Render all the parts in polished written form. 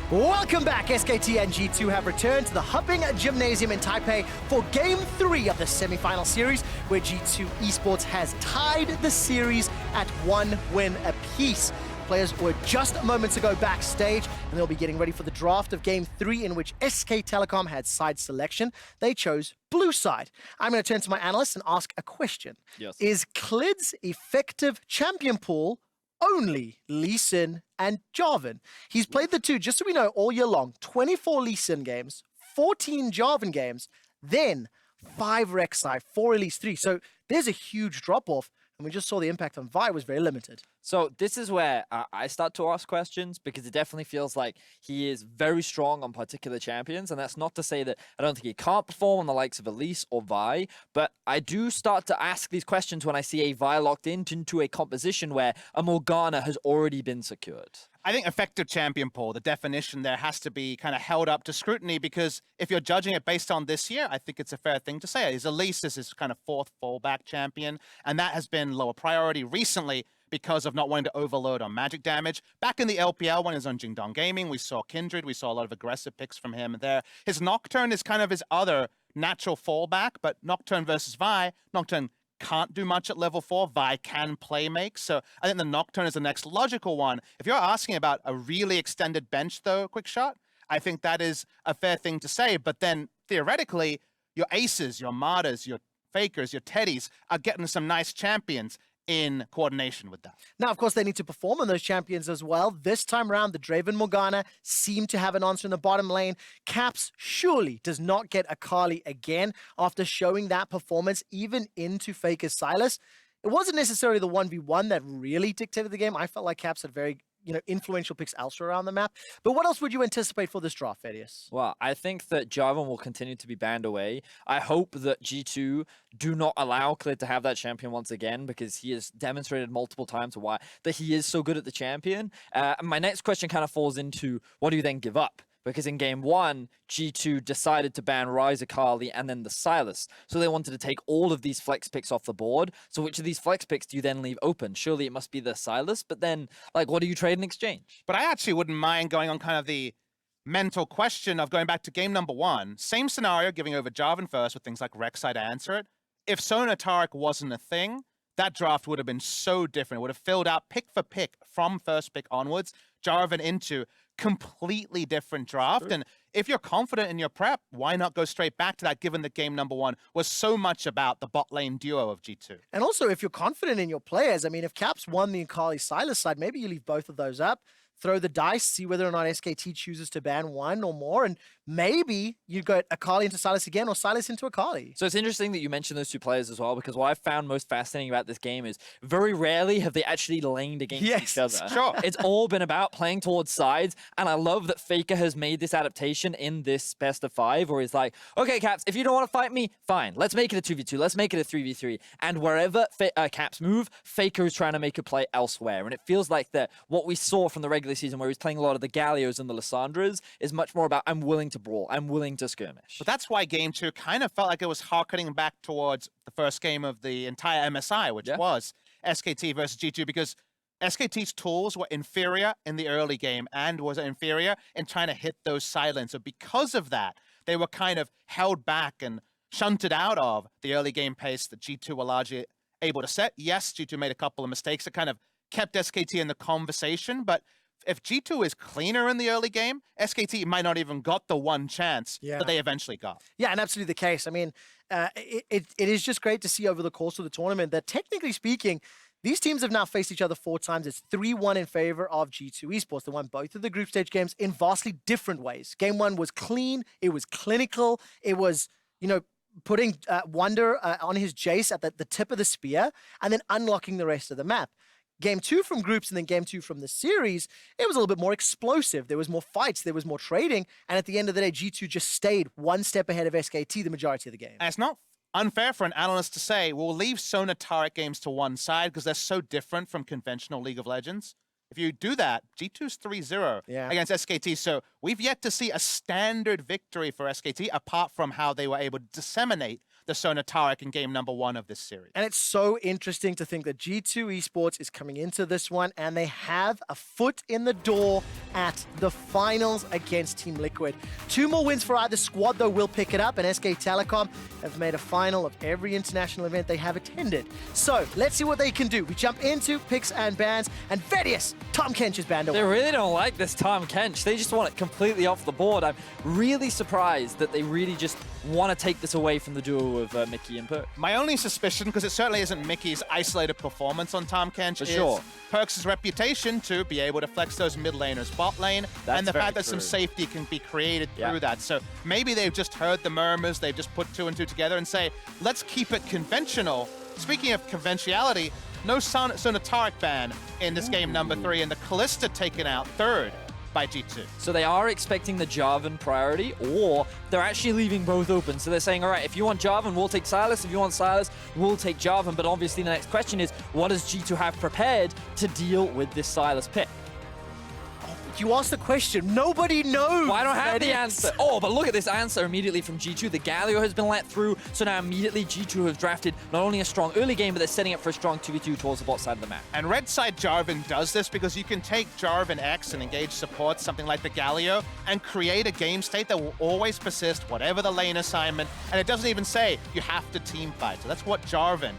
Welcome back. SKT and G2 have returned to the Hubbing Gymnasium in Taipei for Game 3 of the semi-final series, where G2 Esports has tied the series at 1 win apiece. Players were just moments ago backstage, and they'll be getting ready for the draft of Game 3, in which SK Telecom had side selection. They chose blue side. I'm going to turn to my analyst and ask a question. Yes. Is Clid's effective champion pool only Lee Sin and Jarvan? He's played the two, just so we know, all year long. 24 Lee Sin games, 14 Jarvan games, then 5 Rek'Sai, 4 Elise 3. So there's a huge drop-off, and we just saw the impact on Vi was very limited. So this is where I start to ask questions, because it definitely feels like he is very strong on particular champions. And that's not to say that I don't think he can't perform on the likes of Elise or Vi, but I do start to ask these questions when I see a Vi locked into a composition where a Morgana has already been secured. I think effective champion pool, the definition there has to be kind of held up to scrutiny, because if you're judging it based on this year, I think it's a fair thing to say. Is Elise is his kind of fourth fallback champion, and that has been lower priority recently because of not wanting to overload on magic damage. Back in the LPL, when he was on Jingdong Gaming, we saw Kindred, we saw a lot of aggressive picks from him there. His Nocturne is kind of his other natural fallback, but Nocturne versus Vi, Nocturne can't do much at level 4. Vi can play make. So I think the Nocturne is the next logical one. If you're asking about a really extended bench, though, quick shot, I think that is a fair thing to say. But then theoretically, your aces, your Martyrs, your Fakers, your Teddies are getting some nice champions in coordination with that. Now, of course, they need to perform on those champions as well. This time around, the Draven Morgana seem to have an answer in the bottom lane. Caps surely does not get Akali again after showing that performance, even into Faker's Sylas. It wasn't necessarily the 1v1 that really dictated the game. I felt like Caps had very influential picks elsewhere around the map. But what else would you anticipate for this draft, Thaddeus? Well, I think that Jarvan will continue to be banned away. I hope that G2 do not allow Clid to have that champion once again, because he has demonstrated multiple times why that he is so good at the champion. My next question kind of falls into, what do you then give up? Because in game 1, G2 decided to ban Ryze, Akali, and then the Sylas. So they wanted to take all of these flex picks off the board. So which of these flex picks do you then leave open? Surely it must be the Sylas, but then, like, what do you trade in exchange? But I actually wouldn't mind going on kind of the mental question of going back to game number 1. Same scenario, giving over Jarvan first with things like Rek'Sai to answer it. If Sona Taric wasn't a thing, that draft would have been so different. It would have filled out pick for pick from first pick onwards, Jarvan into completely different draft. Sure. And if you're confident in your prep, why not go straight back to that, given that game number 1 was so much about the bot lane duo of G2? And also, if you're confident in your players, I mean, if Caps won the Akali Sylas side, maybe you leave both of those up, throw the dice, see whether or not SKT chooses to ban one or more, and maybe you go Akali into Sylas again or Sylas into Akali. So it's interesting that you mentioned those two players as well, because what I've found most fascinating about this game is very rarely have they actually laned against each other. Sure. It's all been about playing towards sides, and I love that FLICKR has made this adaptation in this best of 5, where he's like, okay, Caps, if you don't want to fight me, fine. Let's make it a 2v2. Let's make it a 3v3. And wherever Caps move, FLICKR is trying to make a play elsewhere. And it feels like that what we saw from the regular season, where he's playing a lot of the Galios and the Lissandras, is much more about, I'm willing to brawl. I'm willing to skirmish. But that's why game 2 kind of felt like it was harkening back towards the first game of the entire MSI, which was SKT versus G2, because SKT's tools were inferior in the early game and was inferior in trying to hit those silents. So because of that, they were kind of held back and shunted out of the early game pace that G2 were largely able to set. Yes, G2 made a couple of mistakes that kind of kept SKT in the conversation, but if G2 is cleaner in the early game, SKT might not even got the one chance that they eventually got. Yeah, and absolutely the case. I mean, it is just great to see over the course of the tournament that, technically speaking, these teams have now faced each other 4 times. It's 3-1 in favor of G2 Esports. They won both of the group stage games in vastly different ways. Game 1 was clean. It was clinical. It was, putting Wunder on his Jace at the tip of the spear and then unlocking the rest of the map. Game 2 from groups and then game 2 from the series, it was a little bit more explosive. There was more fights, there was more trading, and at the end of the day, G2 just stayed one step ahead of SKT the majority of the game. And it's not unfair for an analyst to say, we'll leave Sona Taric games to one side because they're so different from conventional League of Legends. If you do that, G2's 3-0 against SKT, so we've yet to see a standard victory for SKT, apart from how they were able to disseminate the Sona Tarek in game number 1 of this series. And it's so interesting to think that G2 Esports is coming into this one and they have a foot in the door at the finals against Team Liquid. 2 more wins for either squad, though, will pick it up, and SK Telecom have made a final of every international event they have attended. So let's see what they can do. We jump into picks and bans, and Vedius, Tom Kench is banned away. They really don't like this Tom Kench. They just want it completely off the board. I'm really surprised that they really just want to take this away from the duo of Mikyx and Perkz. My only suspicion, because it certainly isn't Mickey's isolated performance on Tom Kench, is sure. Perkz' reputation to be able to flex those mid laners bot lane, That's and the very fact that some true. safety can be created Yeah. through that. So maybe they've just heard the murmurs, they've just put 2 and 2 together and say, let's keep it conventional. Speaking of conventionality, no Sona Tarek ban in this game number 3, and the Kalista taken out 3rd by G2. So they are expecting the Jarvan priority, or they're actually leaving both open. So they're saying, all right, if you want Jarvan, we'll take Sylas. If you want Sylas, we'll take Jarvan. But obviously the next question is, what does G2 have prepared to deal with this Sylas pick? You asked the question. Nobody knows. Well, I don't have the Vedius. answer. Oh, but look at this answer immediately from G2. The Galio has been let through, so now immediately G2 have drafted not only a strong early game, but they're setting up for a strong 2v2 towards the bot side of the map. And Rek'Sai Jarvan does this because you can take Jarvan X and engage support, something like the Galio, and create a game state that will always persist, whatever the lane assignment. And it doesn't even say you have to team fight. So that's what Jarvan,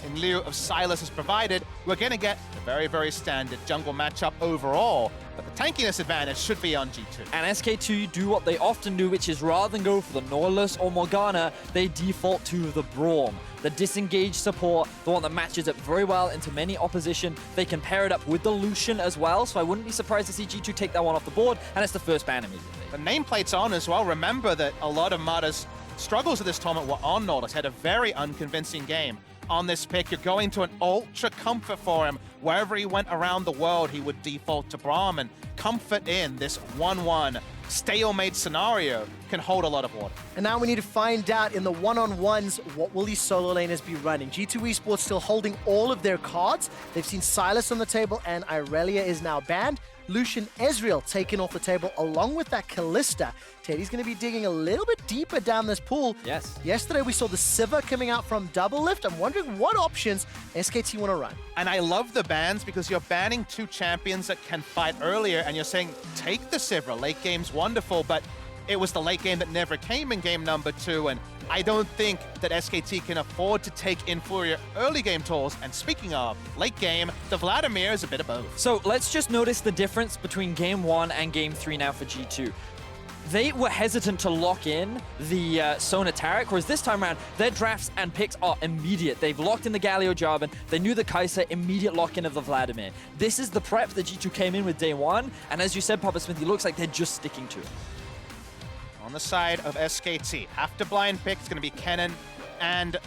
in lieu of Sylas, has provided. We're going to get a very, very standard jungle matchup overall, but the tankiness advantage should be on G2. And SKT do what they often do, which is rather than go for the Nautilus or Morgana, they default to the Braum. The disengaged support, the one that matches up very well into many opposition. They can pair it up with the Lucian as well, so I wouldn't be surprised to see G2 take that one off the board, and it's the first ban immediately. The nameplate's on as well. Remember that a lot of Mata's struggles of this tournament were on Nautilus. Had a very unconvincing game on this pick. You're going to an ultra comfort for him. Wherever he went around the world, he would default to Braum, and comfort in this 1-1 stalemate scenario can hold a lot of water. And now we need to find out in the one-on-ones, what will these solo laners be running? G2 Esports still holding all of their cards. They've seen Sylas on the table, and Irelia is now banned. Lucian Ezreal taken off the table along with that Kalista. Teddy's going to be digging a little bit deeper down this pool. Yes. Yesterday we saw the Sivir coming out from Double Lift. I'm wondering what options SKT want to run. And I love the bans because you're banning 2 champions that can fight earlier, and you're saying, take the Sivir. Late game's wonderful, but it was the late game that never came in game number 2, and I don't think that SKT can afford to take inferior early game tools. And speaking of late game, the Vladimir is a bit of both. So let's just notice the difference between game 1 and game 3 now for G2. They were hesitant to lock in the Sona Tarek, whereas this time around, their drafts and picks are immediate. They've locked in the Galio Jarvan, they knew the Kai'Sa, immediate lock-in of the Vladimir. This is the prep that G2 came in with day 1, and as you said, Papa Smithy, looks like they're just sticking to it. On the side of SKT, after blind pick, it's going to be Kennen and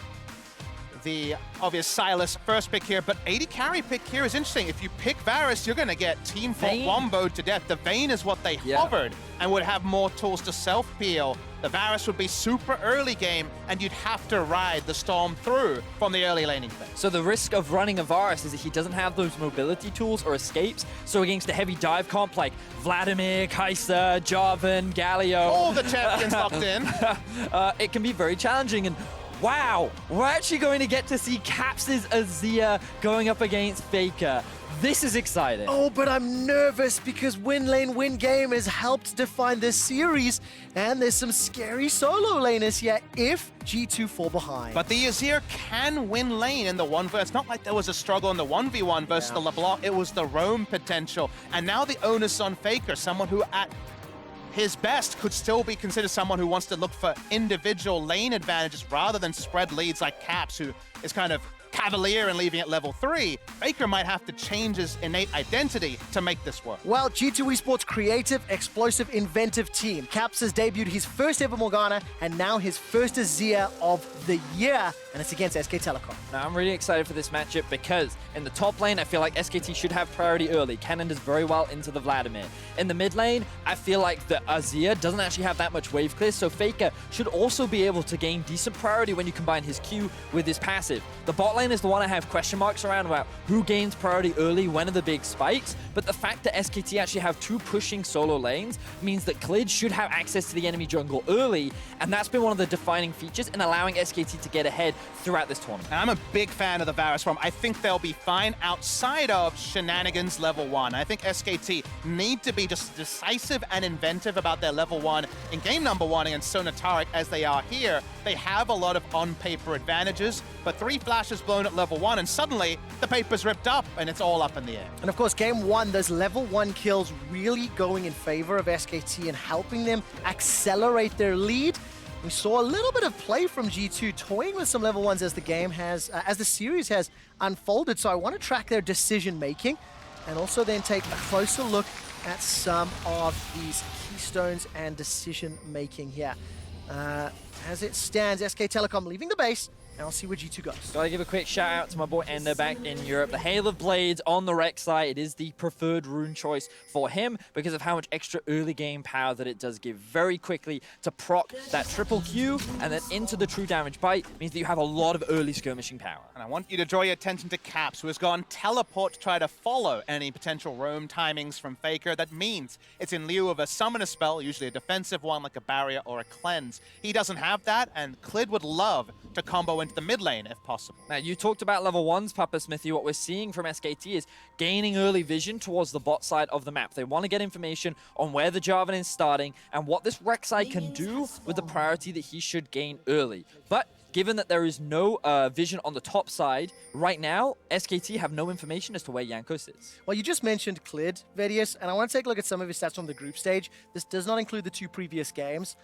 the obvious Sylas first pick here, but 80 carry pick here is interesting. If you pick Varus, you're going to get team fault womboed to death. The Vayne is what they hovered and would have more tools to self-peel. The Varus would be super early game, and you'd have to ride the storm through from the early laning phase. So the risk of running a Varus is that he doesn't have those mobility tools or escapes. So against a heavy dive comp like Vladimir, Kai'Sa, Jarvan, Galio, all the champions locked in. It can be very challenging. And wow, we're actually going to get to see Caps' Azir going up against FLICKR. This is exciting. Oh, but I'm nervous because win lane, win game has helped define this series, and there's some scary solo laners here if G2 fall behind. But the Azir can win lane in the 1v1. It's not like there was a struggle in the 1v1 versus the LeBlanc. It was the roam potential. And now the onus on FLICKR, someone who at his best could still be considered someone who wants to look for individual lane advantages rather than spread leads like Caps, who is kind of cavalier and leaving at level 3. FLICKR might have to change his innate identity to make this work. Well, G2 Esports creative, explosive, inventive team. Caps has debuted his first ever Morgana and now his first Azir of the year. and it's against SK Telecom. Now, I'm really excited for this matchup because in the top lane, I feel like SKT should have priority early. Kennen does very well into the Vladimir. In the mid lane, I feel like the Azir doesn't actually have that much wave clear, so FLICKR should also be able to gain decent priority when you combine his Q with his passive. The bot lane is the one I have question marks around about who gains priority early, when are the big spikes, but the fact that SKT actually have 2 pushing solo lanes means that Clid should have access to the enemy jungle early, and that's been one of the defining features in allowing SKT to get ahead throughout this tournament. And I'm a big fan of the Varus Braum. I think they'll be fine outside of shenanigans level 1. I think SKT need to be just decisive and inventive about their level 1 in game number 1 against Sonataric as they are here. They have a lot of on-paper advantages, but 3 flashes blown at level 1 and suddenly the paper's ripped up and it's all up in the air. And of course, game 1, those level 1 kills really going in favor of SKT and helping them accelerate their lead. We saw a little bit of play from G2 toying with some level 1s as the game has, as the series has unfolded. So I want to track their decision making and also then take a closer look at some of these keystones and decision making here. As it stands, SK Telecom leaving the base. And I'll see where G2 goes. Gotta give a quick shout out to my boy Ender back in Europe. The Hail of Blades on the Rek'Sai. It is the preferred rune choice for him because of how much extra early game power that it does give very quickly to proc that triple Q and then into the true damage bite means that you have a lot of early skirmishing power. And I want you to draw your attention to Caps, who has gone teleport to try to follow any potential roam timings from FLICKR. That means it's in lieu of a summoner spell, usually a defensive one like a barrier or a cleanse. He doesn't have that, and Clid would love to combo into the mid lane if possible. Now, you talked about level 1s, Papa Smithy. What we're seeing from SKT is gaining early vision towards the bot side of the map. They want to get information on where the Jarvan is starting and what this Rek'Sai can do with the priority that he should gain early. But given that there is no vision on the top side, right now, SKT have no information as to where Jankos is. Well, you just mentioned Clid, Vedius, and I want to take a look at some of his stats from the group stage. This does not include the 2 previous games.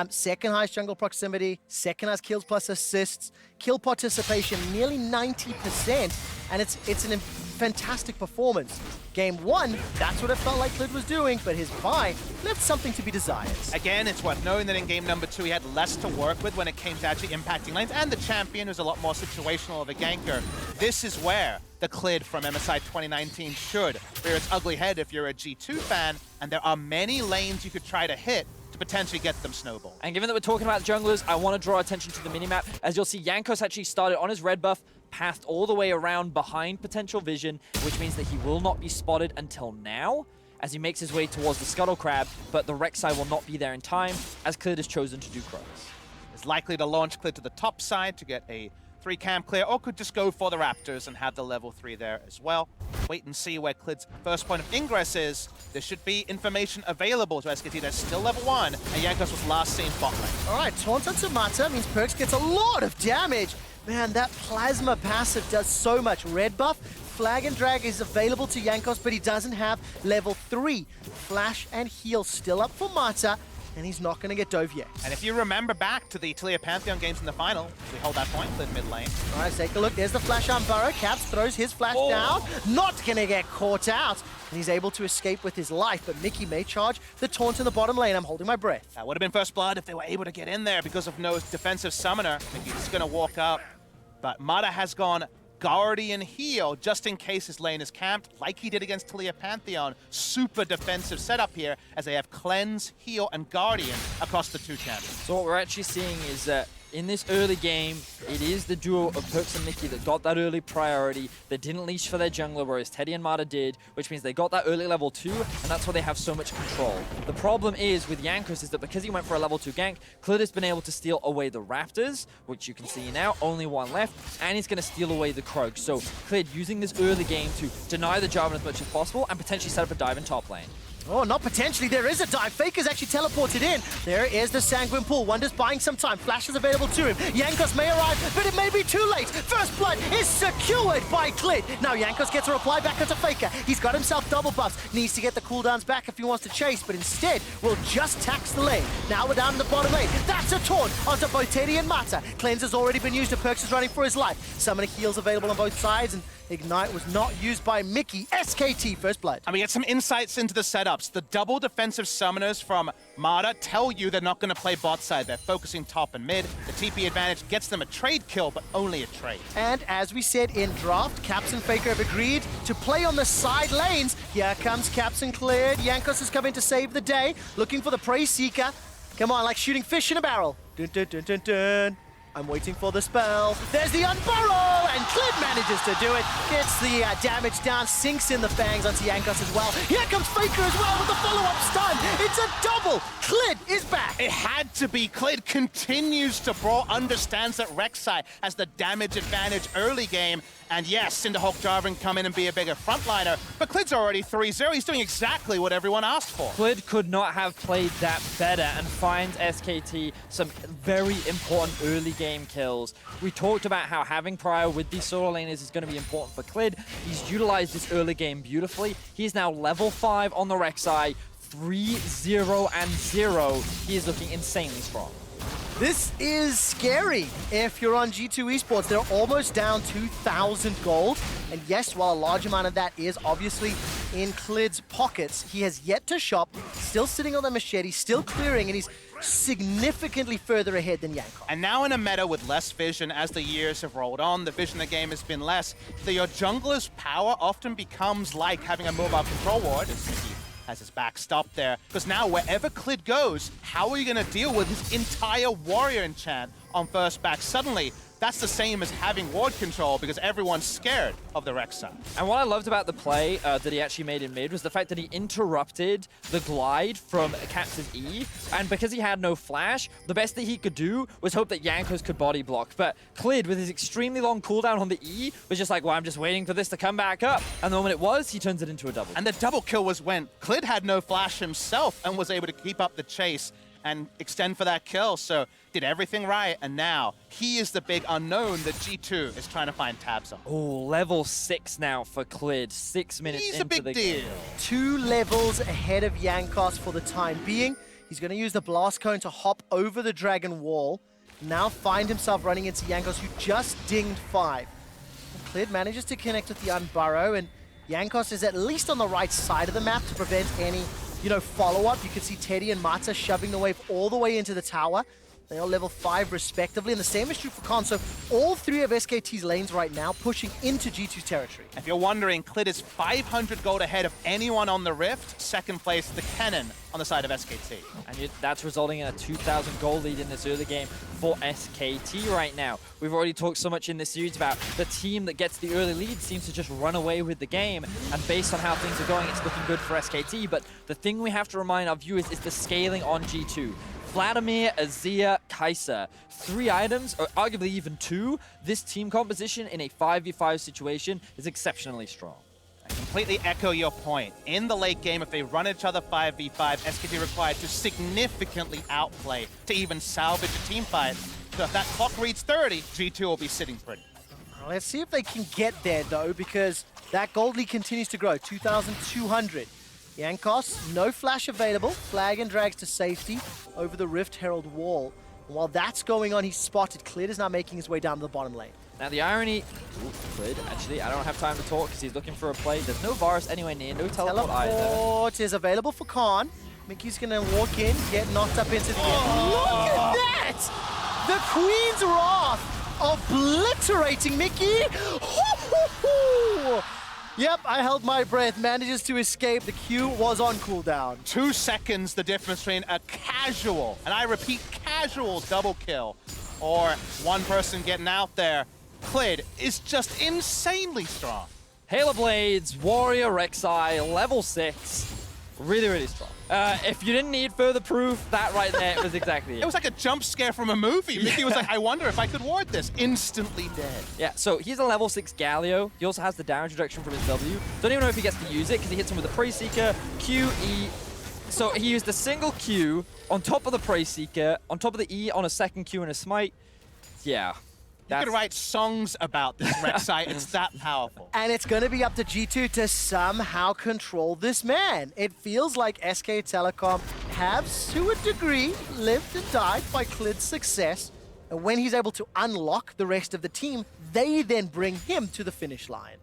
Second highest jungle proximity, second highest kills plus assists, kill participation nearly 90%, and it's an fantastic performance. Game 1, that's what it felt like Clid was doing, but his buy left something to be desired. Again, it's worth knowing that in game number 2, he had less to work with when it came to actually impacting lanes, and the champion was a lot more situational of a ganker. This is where the Clid from MSI 2019 should rear its ugly head if you're a G2 fan, and there are many lanes you could try to hit to potentially get them snowball. And given that we're talking about junglers, I want to draw attention to the minimap. As you'll see, Jankos actually started on his red buff, pathed all the way around behind potential vision, which means that he will not be spotted until now as he makes his way towards the Scuttle Crab, but the Rek'Sai will not be there in time as Clid has chosen to do crows. Is likely to launch Clid to the top side to get a 3 camp clear, or could just go for the Raptors and have the level 3 there as well. Wait and see where Clid's first point of ingress is. There should be information available to SKT. They're still level 1, and Jankos was last seen bot lane. All right, Taunt on Mata means Perkz gets a lot of damage. Man, that Plasma passive does so much. Red buff, Flag and Drag is available to Jankos, but he doesn't have level 3. Flash and heal still up for Mata, and he's not going to get dove yet. And if you remember back to the Taliyah Pantheon games in the final, we hold that point, Clid mid lane. All right, take a look. There's the flash on Burrow. Caps throws his flash down. Not going to get caught out. And he's able to escape with his life, but Mikyx may charge the taunt in the bottom lane. I'm holding my breath. That would have been first blood if they were able to get in there because of no defensive summoner. Mikyx is going to walk up, but Mata has gone Guardian heal just in case his lane is camped, like he did against Taliyah Pantheon. Super defensive setup here as they have Cleanse, Heal, and Guardian across the 2 champions. So what we're actually seeing is that in this early game, it is the duo of Perkz and Mikyx that got that early priority. They didn't leash for their jungler, whereas Teddy and Mata did, which means they got that early level 2, and that's why they have so much control. The problem is with Jankos is that because he went for a level 2 gank, Clid has been able to steal away the Raptors, which you can see now, only 1 left, and he's going to steal away the Krog. So Clid using this early game to deny the Jarvan as much as possible and potentially set up a dive in top lane. Oh, not potentially. There is a dive. Faker's actually teleported in. There is the Sanguine Pool. Wunder's buying some time. Flash is available to him. Jankos may arrive, but it may be too late. First blood is secured by Clid. Now Jankos gets a reply back onto Faker. He's got himself double buffs. Needs to get the cooldowns back if he wants to chase, but instead will just tax the lane. Now we're down in the bottom lane. That's a taunt onto both Teddy and Mata. Cleanse has already been used, and Perkz is running for his life. Summoner heals available on both sides, and Ignite was not used by Mikyx. SKT first blood. And we get some insights into the setups. The double defensive summoners from Mada tell you they're not going to play bot side. They're focusing top and mid. The TP advantage gets them a trade kill, but only a trade. And as we said in draft, Caps and FLICKR have agreed to play on the side lanes. Here comes Caps and Clid. Jankos is coming to save the day, looking for the Prey Seeker. Come on, like shooting fish in a barrel. Dun, dun, dun, dun, dun. I'm waiting for the spell. There's the unburrow, and Clid manages to do it. Gets the damage down, sinks in the fangs onto Jankos as well. Here comes FLICKR as well with the follow-up stun. It's a double. Clid is back. It had to be. Clid continues to brawl, understands that Rek'Sai has the damage advantage early game. And yes, Cinderhawk Jarvan come in and be a bigger frontliner, but Clid's already 3-0. He's doing exactly what everyone asked for. Clid could not have played that better and finds SKT some very important early game kills. We talked about how having Prior with these solo laners is going to be important for Clid. He's utilized this early game beautifully. He's now level 5 on the Rek'Sai, 3-0-0. He is looking insanely strong. This is scary if you're on G2 Esports. They're almost down 2,000 gold. And yes, while a large amount of that is obviously in Clid's pockets, he has yet to shop, still sitting on the machete, still clearing, and he's significantly further ahead than Jankos. And now in a meta with less vision as the years have rolled on, the vision of the game has been less, so your jungler's power often becomes like having a mobile control ward. Has his back stopped there, because now wherever Clid goes, how are you going to deal with his entire warrior enchant on first back? Suddenly, that's the same as having ward control because everyone's scared of the Rek'Sai. And what I loved about the play that he actually made in mid was the fact that he interrupted the glide from Caps' E, and because he had no flash, the best that he could do was hope that Jankos could body block. But Clid, with his extremely long cooldown on the E, was just like, well, I'm just waiting for this to come back up. And the moment it was, he turns it into a double. And the double kill was when Clid had no flash himself and was able to keep up the chase and extend for that kill, so did everything right, and now he is the big unknown that G2 is trying to find tabs on. Oh, level 6 now for Clid, 6 minutes He's into a big the deal. game. 2 levels ahead of Jankos for the time being. He's going to use the blast cone to hop over the dragon wall, now find himself running into Jankos, who just dinged 5. Clid manages to connect with the unburrow, and Jankos is at least on the right side of the map to prevent any follow-up. You can see Teddy and Mata shoving the wave all the way into the tower. They are level 5 respectively, and the same is true for Khan. So all 3 of SKT's lanes right now pushing into G2 territory. If you're wondering, Clid is 500 gold ahead of anyone on the Rift. Second place, the Kennen on the side of SKT. And that's resulting in a 2,000 goal lead in this early game for SKT right now. We've already talked so much in this series about the team that gets the early lead seems to just run away with the game. And based on how things are going, it's looking good for SKT. But the thing we have to remind our viewers is the scaling on G2. Vladimir, Azir, Kai'Sa. 3 items, or arguably even 2. This team composition in a 5v5 situation is exceptionally strong. I completely echo your point. In the late game, if they run each other 5v5, SKT required to significantly outplay to even salvage a team fight. So if that clock reads 30, G2 will be sitting pretty. Let's see if they can get there, though, because that gold lead continues to grow, 2,200. Jankos, no flash available. Flag and drags to safety over the Rift Herald wall. And while that's going on, he's spotted. Clid is now making his way down to the bottom lane. Now the irony... Ooh, Clid, actually, I don't have time to talk because he's looking for a play. There's no Varus anywhere near, no teleport either. Teleport is available for Khan. Mikyx's going to walk in, get knocked up into the end. Look at that! The Queen's Wrath obliterating Mikyx. Yep, I held my breath, manages to escape. The Q was on cooldown. 2 seconds the difference between a casual, and I repeat, casual double kill, or one person getting out there. Clid is just insanely strong. Halo Blades, Warrior, Rek'Sai, level 6. Really, really strong. If you didn't need further proof, that right there was exactly it. It was like a jump scare from a movie. Mikyx was like, I wonder if I could ward this. Instantly dead. Yeah, so he's a level 6 Galio. He also has the damage reduction from his W. Don't even know if he gets to use it because he hits him with the Prey Seeker, Q, E. So he used a single Q on top of the Prey Seeker, on top of the E on a second Q and a Smite. Yeah. You could write songs about this Rek'Sai. It's that powerful. And it's going to be up to G2 to somehow control this man. It feels like SK Telecom have, to a degree, lived and died by Clid's success. And when he's able to unlock the rest of the team, they then bring him to the finish line.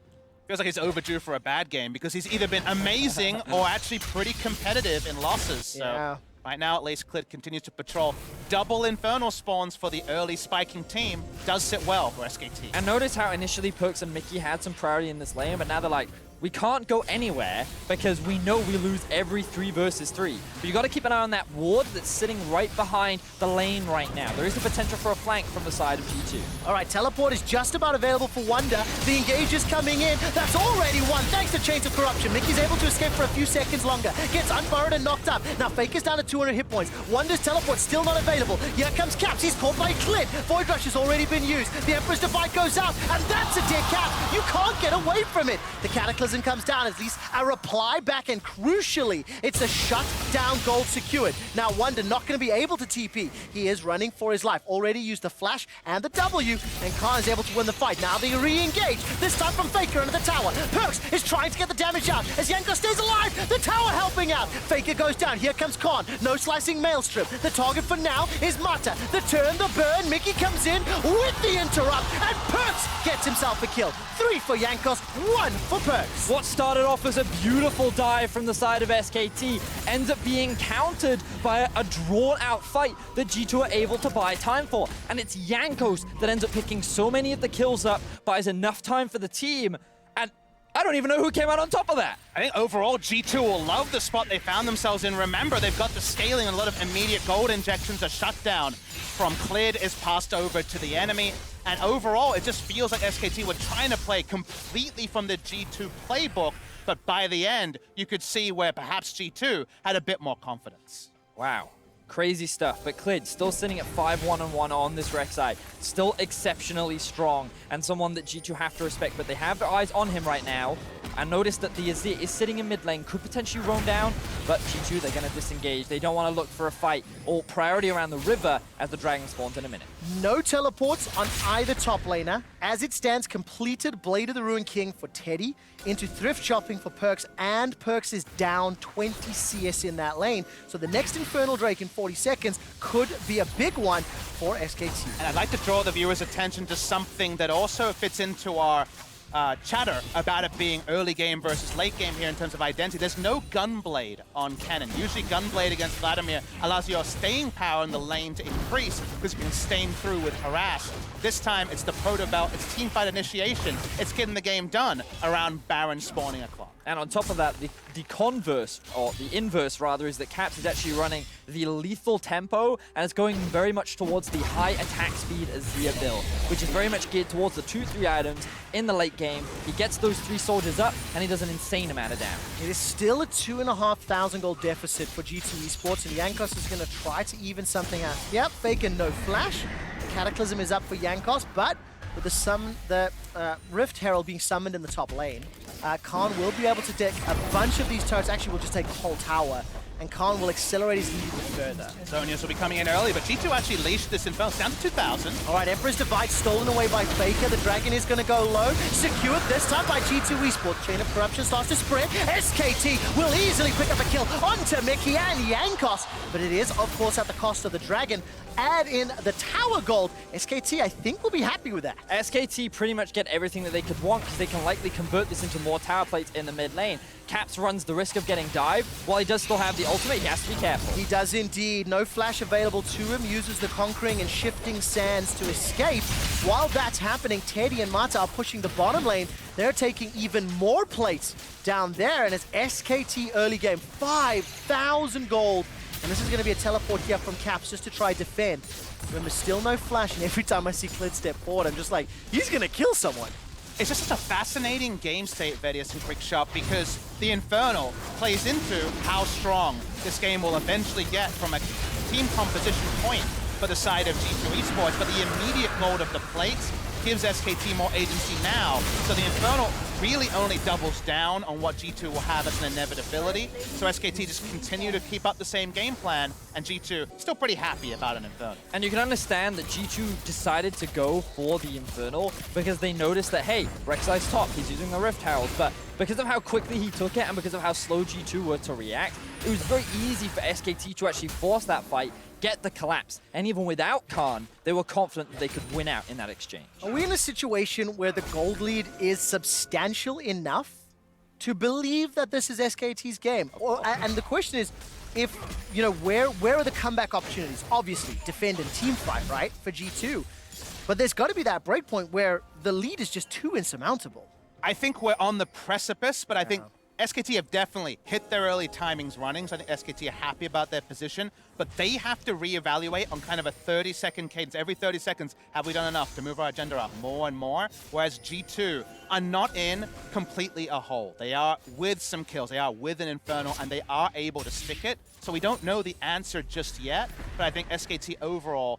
Feels like he's overdue for a bad game because he's either been amazing or actually pretty competitive in losses. So Yeah. right now, at least, Clid continues to patrol. Double Infernal spawns for the early spiking team. Does sit well for SKT. And notice how initially Perkz and Mikyx had some priority in this lane, but now they're like, we can't go anywhere because we know we lose every 3 versus 3. But you got to keep an eye on that ward that's sitting right behind the lane right now. There is the potential for a flank from the side of G2. All right, teleport is just about available for Wunder. The engage is coming in. That's already won, thanks to Chains of Corruption. Mikyx's able to escape for a few seconds longer. Gets unburrowed and knocked up. Now FLICKR's down to 200 hit points. Wunder's teleport still not available. Here comes Caps. He's caught by Clid. Void Rush has already been used. The Emperor's Divide goes out, and that's a dead Cap. You can't get away from it. The Cataclysm comes down, at least a reply back, and crucially, it's a shut-down gold secured. Now Wunder not going to be able to TP. He is running for his life. Already used the flash and the W, and Khan is able to win the fight. Now they re-engage, this time from FLICKR under the tower. Perkz is trying to get the damage out as Jankos stays alive. The tower helping out. FLICKR goes down. Here comes Khan. No slicing Maelstrom. The target for now is Mata. The turn, the burn. Mikyx comes in with the interrupt, and Perkz gets himself a kill. 3 for Jankos, 1 for Perkz. What started off as a beautiful dive from the side of SKT ends up being countered by a drawn-out fight that G2 are able to buy time for. And it's Jankos that ends up picking so many of the kills up, buys enough time for the team, and I don't even know who came out on top of that. I think overall, G2 will love the spot they found themselves in. Remember, they've got the scaling and a lot of immediate gold injections. A shutdown from Clid is passed over to the enemy. And overall, it just feels like SKT were trying to play completely from the G2 playbook. But by the end, you could see where perhaps G2 had a bit more confidence. Wow. Crazy stuff, but Clid still sitting at 5-1-1 on this Rek'Sai. Still exceptionally strong, and someone that G2 have to respect, but they have their eyes on him right now. And notice that the Azir is sitting in mid lane, could potentially roam down, but G2, they're going to disengage. They don't want to look for a fight or priority around the river as the dragon spawns in a minute. No teleports on either top laner. As it stands, completed Blade of the Ruined King for Teddy, into Thrift Shopping for Perkz, and Perkz is down 20 CS in that lane. So the next Infernal Drake in 40 seconds could be a big one for SKT. And I'd like to draw the viewers' attention to something that also fits into our chatter about it being early game versus late game here in terms of identity. There's no Gunblade on Kennen. Usually Gunblade against Vladimir allows your staying power in the lane to increase because you can stain through with Harass. This time it's the Proto Belt, it's teamfight initiation, it's getting the game done around Baron spawning a clock. And on top of that, the converse, or the inverse rather, is that Caps is actually running the lethal tempo, and it's going very much towards the high attack speed Azir build, which is very much geared towards the 2-3 items in the late game. He gets those 3 soldiers up, and he does an insane amount of damage. It is still a 2,500 gold deficit for G2 Esports, and Jankos is going to try to even something out. Yep, Faker, no flash. Cataclysm is up for Jankos, but with the Rift Herald being summoned in the top lane, Khan will be able to deck a bunch of these turrets. Actually, we'll just take the whole tower, and Khan will accelerate his lead even further. Zonius will be coming in early, but G2 actually leashed this Infernal down to 2,000. All right, Emperor's Divide stolen away by FLICKR. The Dragon is going to go low. Secured this time by G2 Esports. Chain of Corruption starts to spread. SKT will easily pick up a kill onto Mikyx and Jankos, but it is, of course, at the cost of the Dragon. Add in the tower gold. SKT, I think, will be happy with that. SKT pretty much get everything that they could want because they can likely convert this into more tower plates in the mid lane. Caps runs the risk of getting dived. While he does still have the ultimate, he has to be careful. He does indeed. No flash available to him. Uses the Conquering and Shifting Sands to escape. While that's happening, Teddy and Mata are pushing the bottom lane. They're taking even more plates down there. And it's SKT early game, 5,000 gold. And this is going to be a teleport here from Caps just to try defend. Remember, still no flash, and every time I see Clid step forward, I'm just like, he's going to kill someone. It's just such a fascinating game state, Varus and Quickshot, because the Infernal plays into how strong this game will eventually get from a team composition point for the side of G2 Esports, but the immediate gold of the plates gives SKT more agency now. So the Infernal really only doubles down on what G2 will have as an inevitability. So SKT just continue to keep up the same game plan, and G2 still pretty happy about an Infernal. And you can understand that G2 decided to go for the Infernal because they noticed that, hey, Rek'Sai's top, he's using the Rift Herald, but because of how quickly he took it and because of how slow G2 were to react, it was very easy for SKT to actually force that fight, get the collapse, and even without Khan, they were confident that they could win out in that exchange. Are we in a situation where the gold lead is substantial enough to believe that this is SKT's game? And the question is, if, you know, where are the comeback opportunities? Obviously, defend and team fight, right, for G2. But there's got to be that breakpoint where the lead is just too insurmountable. I think we're on the precipice, but I think SKT have definitely hit their early timings running, so I think SKT are happy about their position, but they have to reevaluate on kind of a 30-second cadence. Every 30 seconds, have we done enough to move our agenda up more and more? Whereas G2 are not in completely a hole. They are with some kills, they are with an Infernal, and they are able to stick it. So we don't know the answer just yet, but I think SKT overall,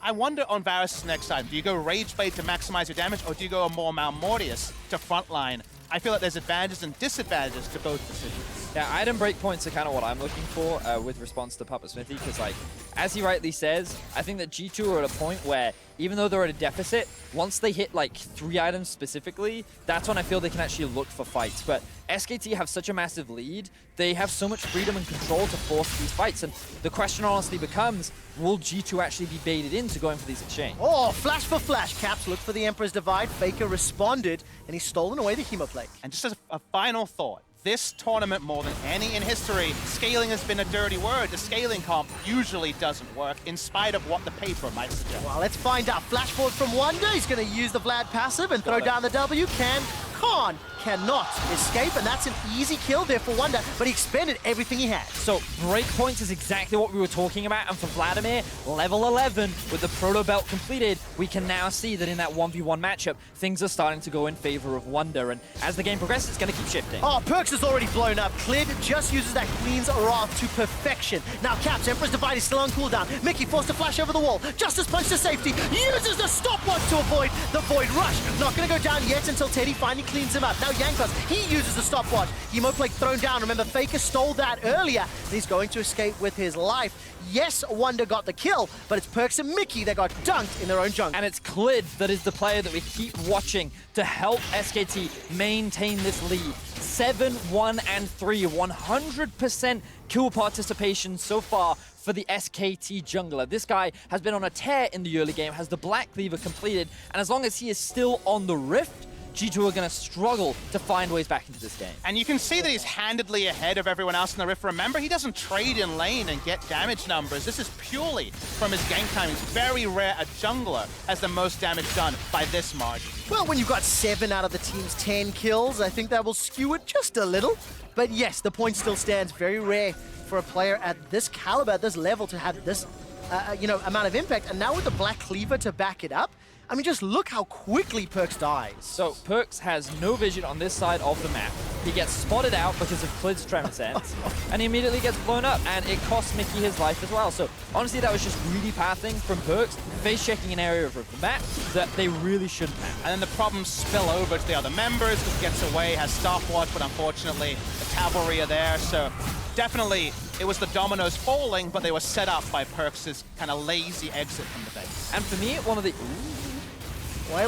I wonder on Varus next time, do you go Rage Blade to maximize your damage, or do you go a more Malmortius to frontline? I feel like there's advantages and disadvantages to both decisions. Yeah, item breakpoints are kind of what I'm looking for with response to Papa Smithy, because, like, as he rightly says, I think that G2 are at a point where, even though they're at a deficit, once they hit, like, 3 items specifically, that's when I feel they can actually look for fights. But SKT have such a massive lead, they have so much freedom and control to force these fights, and the question honestly becomes, will G2 actually be baited into going for these exchanges? Oh, flash for flash. Caps looked for the Emperor's Divide. FLICKR responded, and he's stolen away the Hemoplague. And just as a final thought, this tournament, more than any in history, scaling has been a dirty word. The scaling comp usually doesn't work, in spite of what the paper might suggest. Well, let's find out. Flash forward from Wunder. He's going to use the Vlad passive and throw down the W. Khan cannot escape, and that's an easy kill there for Wunder, but he expended everything he had. So breakpoints is exactly what we were talking about, and for Vladimir, level 11, with the Proto Belt completed, we can now see that in that 1v1 matchup, things are starting to go in favor of Wunder, and as the game progresses, it's going to keep shifting. Oh, Perkz is already blown up. Clid just uses that Queen's Wrath to perfection. Now Caps, Emperor's Divide is still on cooldown. Mikyx forced to flash over the wall. Justice Punch to safety. Uses the stopwatch to avoid the Void Rush. Not going to go down yet until Teddy finally cleans him up. Now Jankos, he uses the stopwatch. Hemoplague thrown down. Remember, FLICKR stole that earlier. He's going to escape with his life. Yes, Wunder got the kill, but it's Perkz and Mikyx that got dunked in their own jungle. And it's Clid that is the player that we keep watching to help SKT maintain this lead. 7, 1, and 3, 100% kill participation so far for the SKT jungler. This guy has been on a tear in the early game, has the Black Cleaver completed, and as long as he is still on the Rift, G2 are going to struggle to find ways back into this game. And you can see that he's handedly ahead of everyone else in the Rift. Remember, he doesn't trade in lane and get damage numbers. This is purely from his gank time. It's very rare a jungler has the most damage done by this margin. Well, when you've got 7 out of the team's 10 kills, I think that will skew it just a little. But yes, the point still stands. Very rare for a player at this caliber, at this level, to have this amount of impact. And now with the Black Cleaver to back it up, I mean, just look how quickly Perkz dies. So Perkz has no vision on this side of the map. He gets spotted out because of Clid's Tremor Sense, and he immediately gets blown up, and it costs Mikyx his life as well. So honestly, that was just greedy pathing from Perkz, face checking an area of the map that they really shouldn't have. And then the problems spill over to the other members. He gets away, has stopwatch, but unfortunately, the cavalry are there. So definitely, it was the dominoes falling, but they were set up by Perkz' kind of lazy exit from the base. And for me, one of the...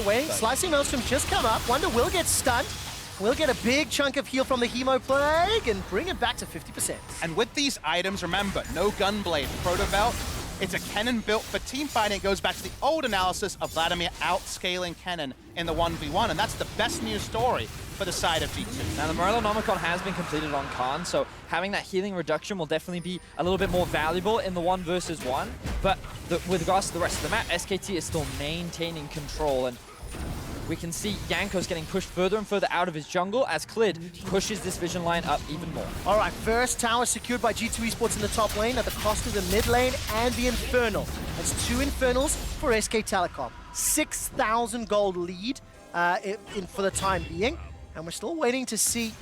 Wait. Slicing Maelstrom just come up. Wunder will get stunned. We'll get a big chunk of heal from the Hemoplague and bring it back to 50%. And with these items, remember, no Gunblade, Proto Belt. It's a Kennen built for teamfighting. It goes back to the old analysis of Vladimir outscaling Kennen in the 1v1, and that's the best news story for the side of G2. Now, the Morellonomicon has been completed on Khan, so having that healing reduction will definitely be a little bit more valuable in the 1 versus 1. But with regards to the rest of the map, SKT is still maintaining control, and we can see Jankos getting pushed further and further out of his jungle as Clid pushes this vision line up even more. All right, first tower secured by G2 Esports in the top lane at the cost of the mid lane and the Infernal. That's 2 Infernals for SK Telecom. 6,000 gold lead for the time being. And we're still waiting to see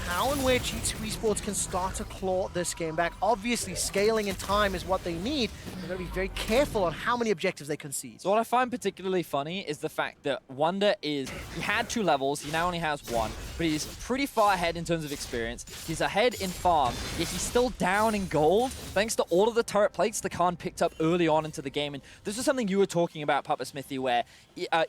how and where G2 Esports can start to claw this game back. Obviously, scaling and time is what they need. They're going to be very careful on how many objectives they concede. So what I find particularly funny is the fact that Wunder he had 2 levels, he now only has 1. but he's pretty far ahead in terms of experience. He's ahead in farm, yet he's still down in gold, thanks to all of the turret plates that Khan picked up early on into the game. And this is something you were talking about, Papa Smithy, where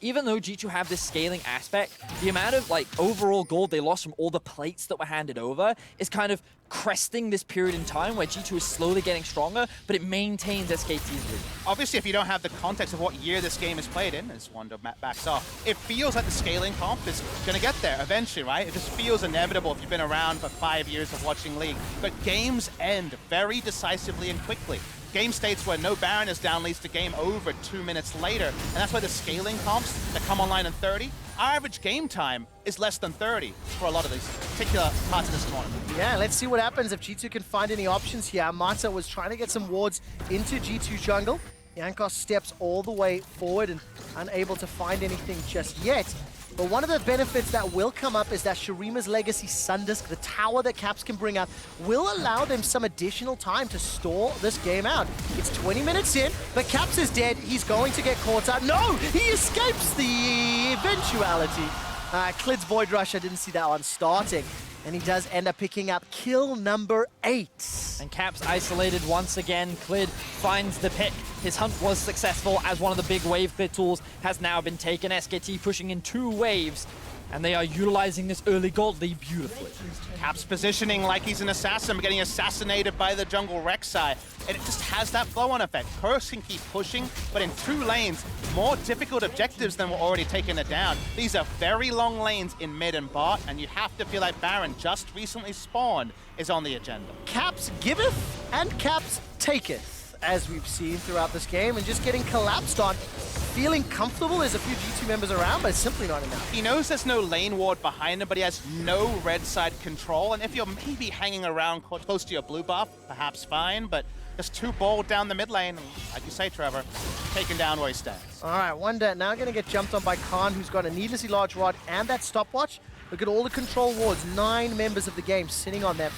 even though G2 have this scaling aspect, the amount of like overall gold they lost from all the plates that were handed over is kind of cresting this period in time where G2 is slowly getting stronger, but it maintains SKT's lead. Obviously, if you don't have the context of what year this game is played in, as Wunder backs off, it feels like the scaling comp is going to get there eventually, right? It just feels inevitable if you've been around for 5 years of watching League. But games end very decisively and quickly. Game states where no Baron is down leads to game over 2 minutes later, and that's why the scaling comps that come online in 30, our average game time is less than 30 for a lot of these particular parts of this tournament. Yeah, let's see what happens if G2 can find any options here. Mata was trying to get some wards into G2 jungle. Jankos steps all the way forward and unable to find anything just yet. But one of the benefits that will come up is that Shurima's Legacy Sundisk, the tower that Caps can bring up, will allow them some additional time to stall this game out. It's 20 minutes in, but Caps is dead. He's going to get caught up. No! He escapes the eventuality. Clid's Void Rush, I didn't see that one starting. And he does end up picking up kill number 8. And Caps isolated once again. Clid finds the pick. His hunt was successful as one of the big wave clear tools has now been taken. SKT pushing in 2 waves, and they are utilizing this early gold lead beautifully. Caps positioning like he's an assassin, but getting assassinated by the jungle Rek'Sai. And it just has that flow-on effect. Perkz can keep pushing, but in 2 lanes, more difficult objectives than were already taking it down. These are very long lanes in mid and bot, and you have to feel like Baron, just recently spawned, is on the agenda. Caps giveth and Caps taketh, as we've seen throughout this game, and just getting collapsed on. Feeling comfortable, there's a few G2 members around, but it's simply not enough. He knows there's no lane ward behind him, but he has no red side control, and if you're maybe hanging around close to your blue buff, perhaps fine, but just too bold down the mid lane, and like you say, Trevor, taken down where he stands. All right, Wunder now going to get jumped on by Khan, who's got a needlessly large rod and that stopwatch. Look at all the control wards, 9 members of the game sitting on them.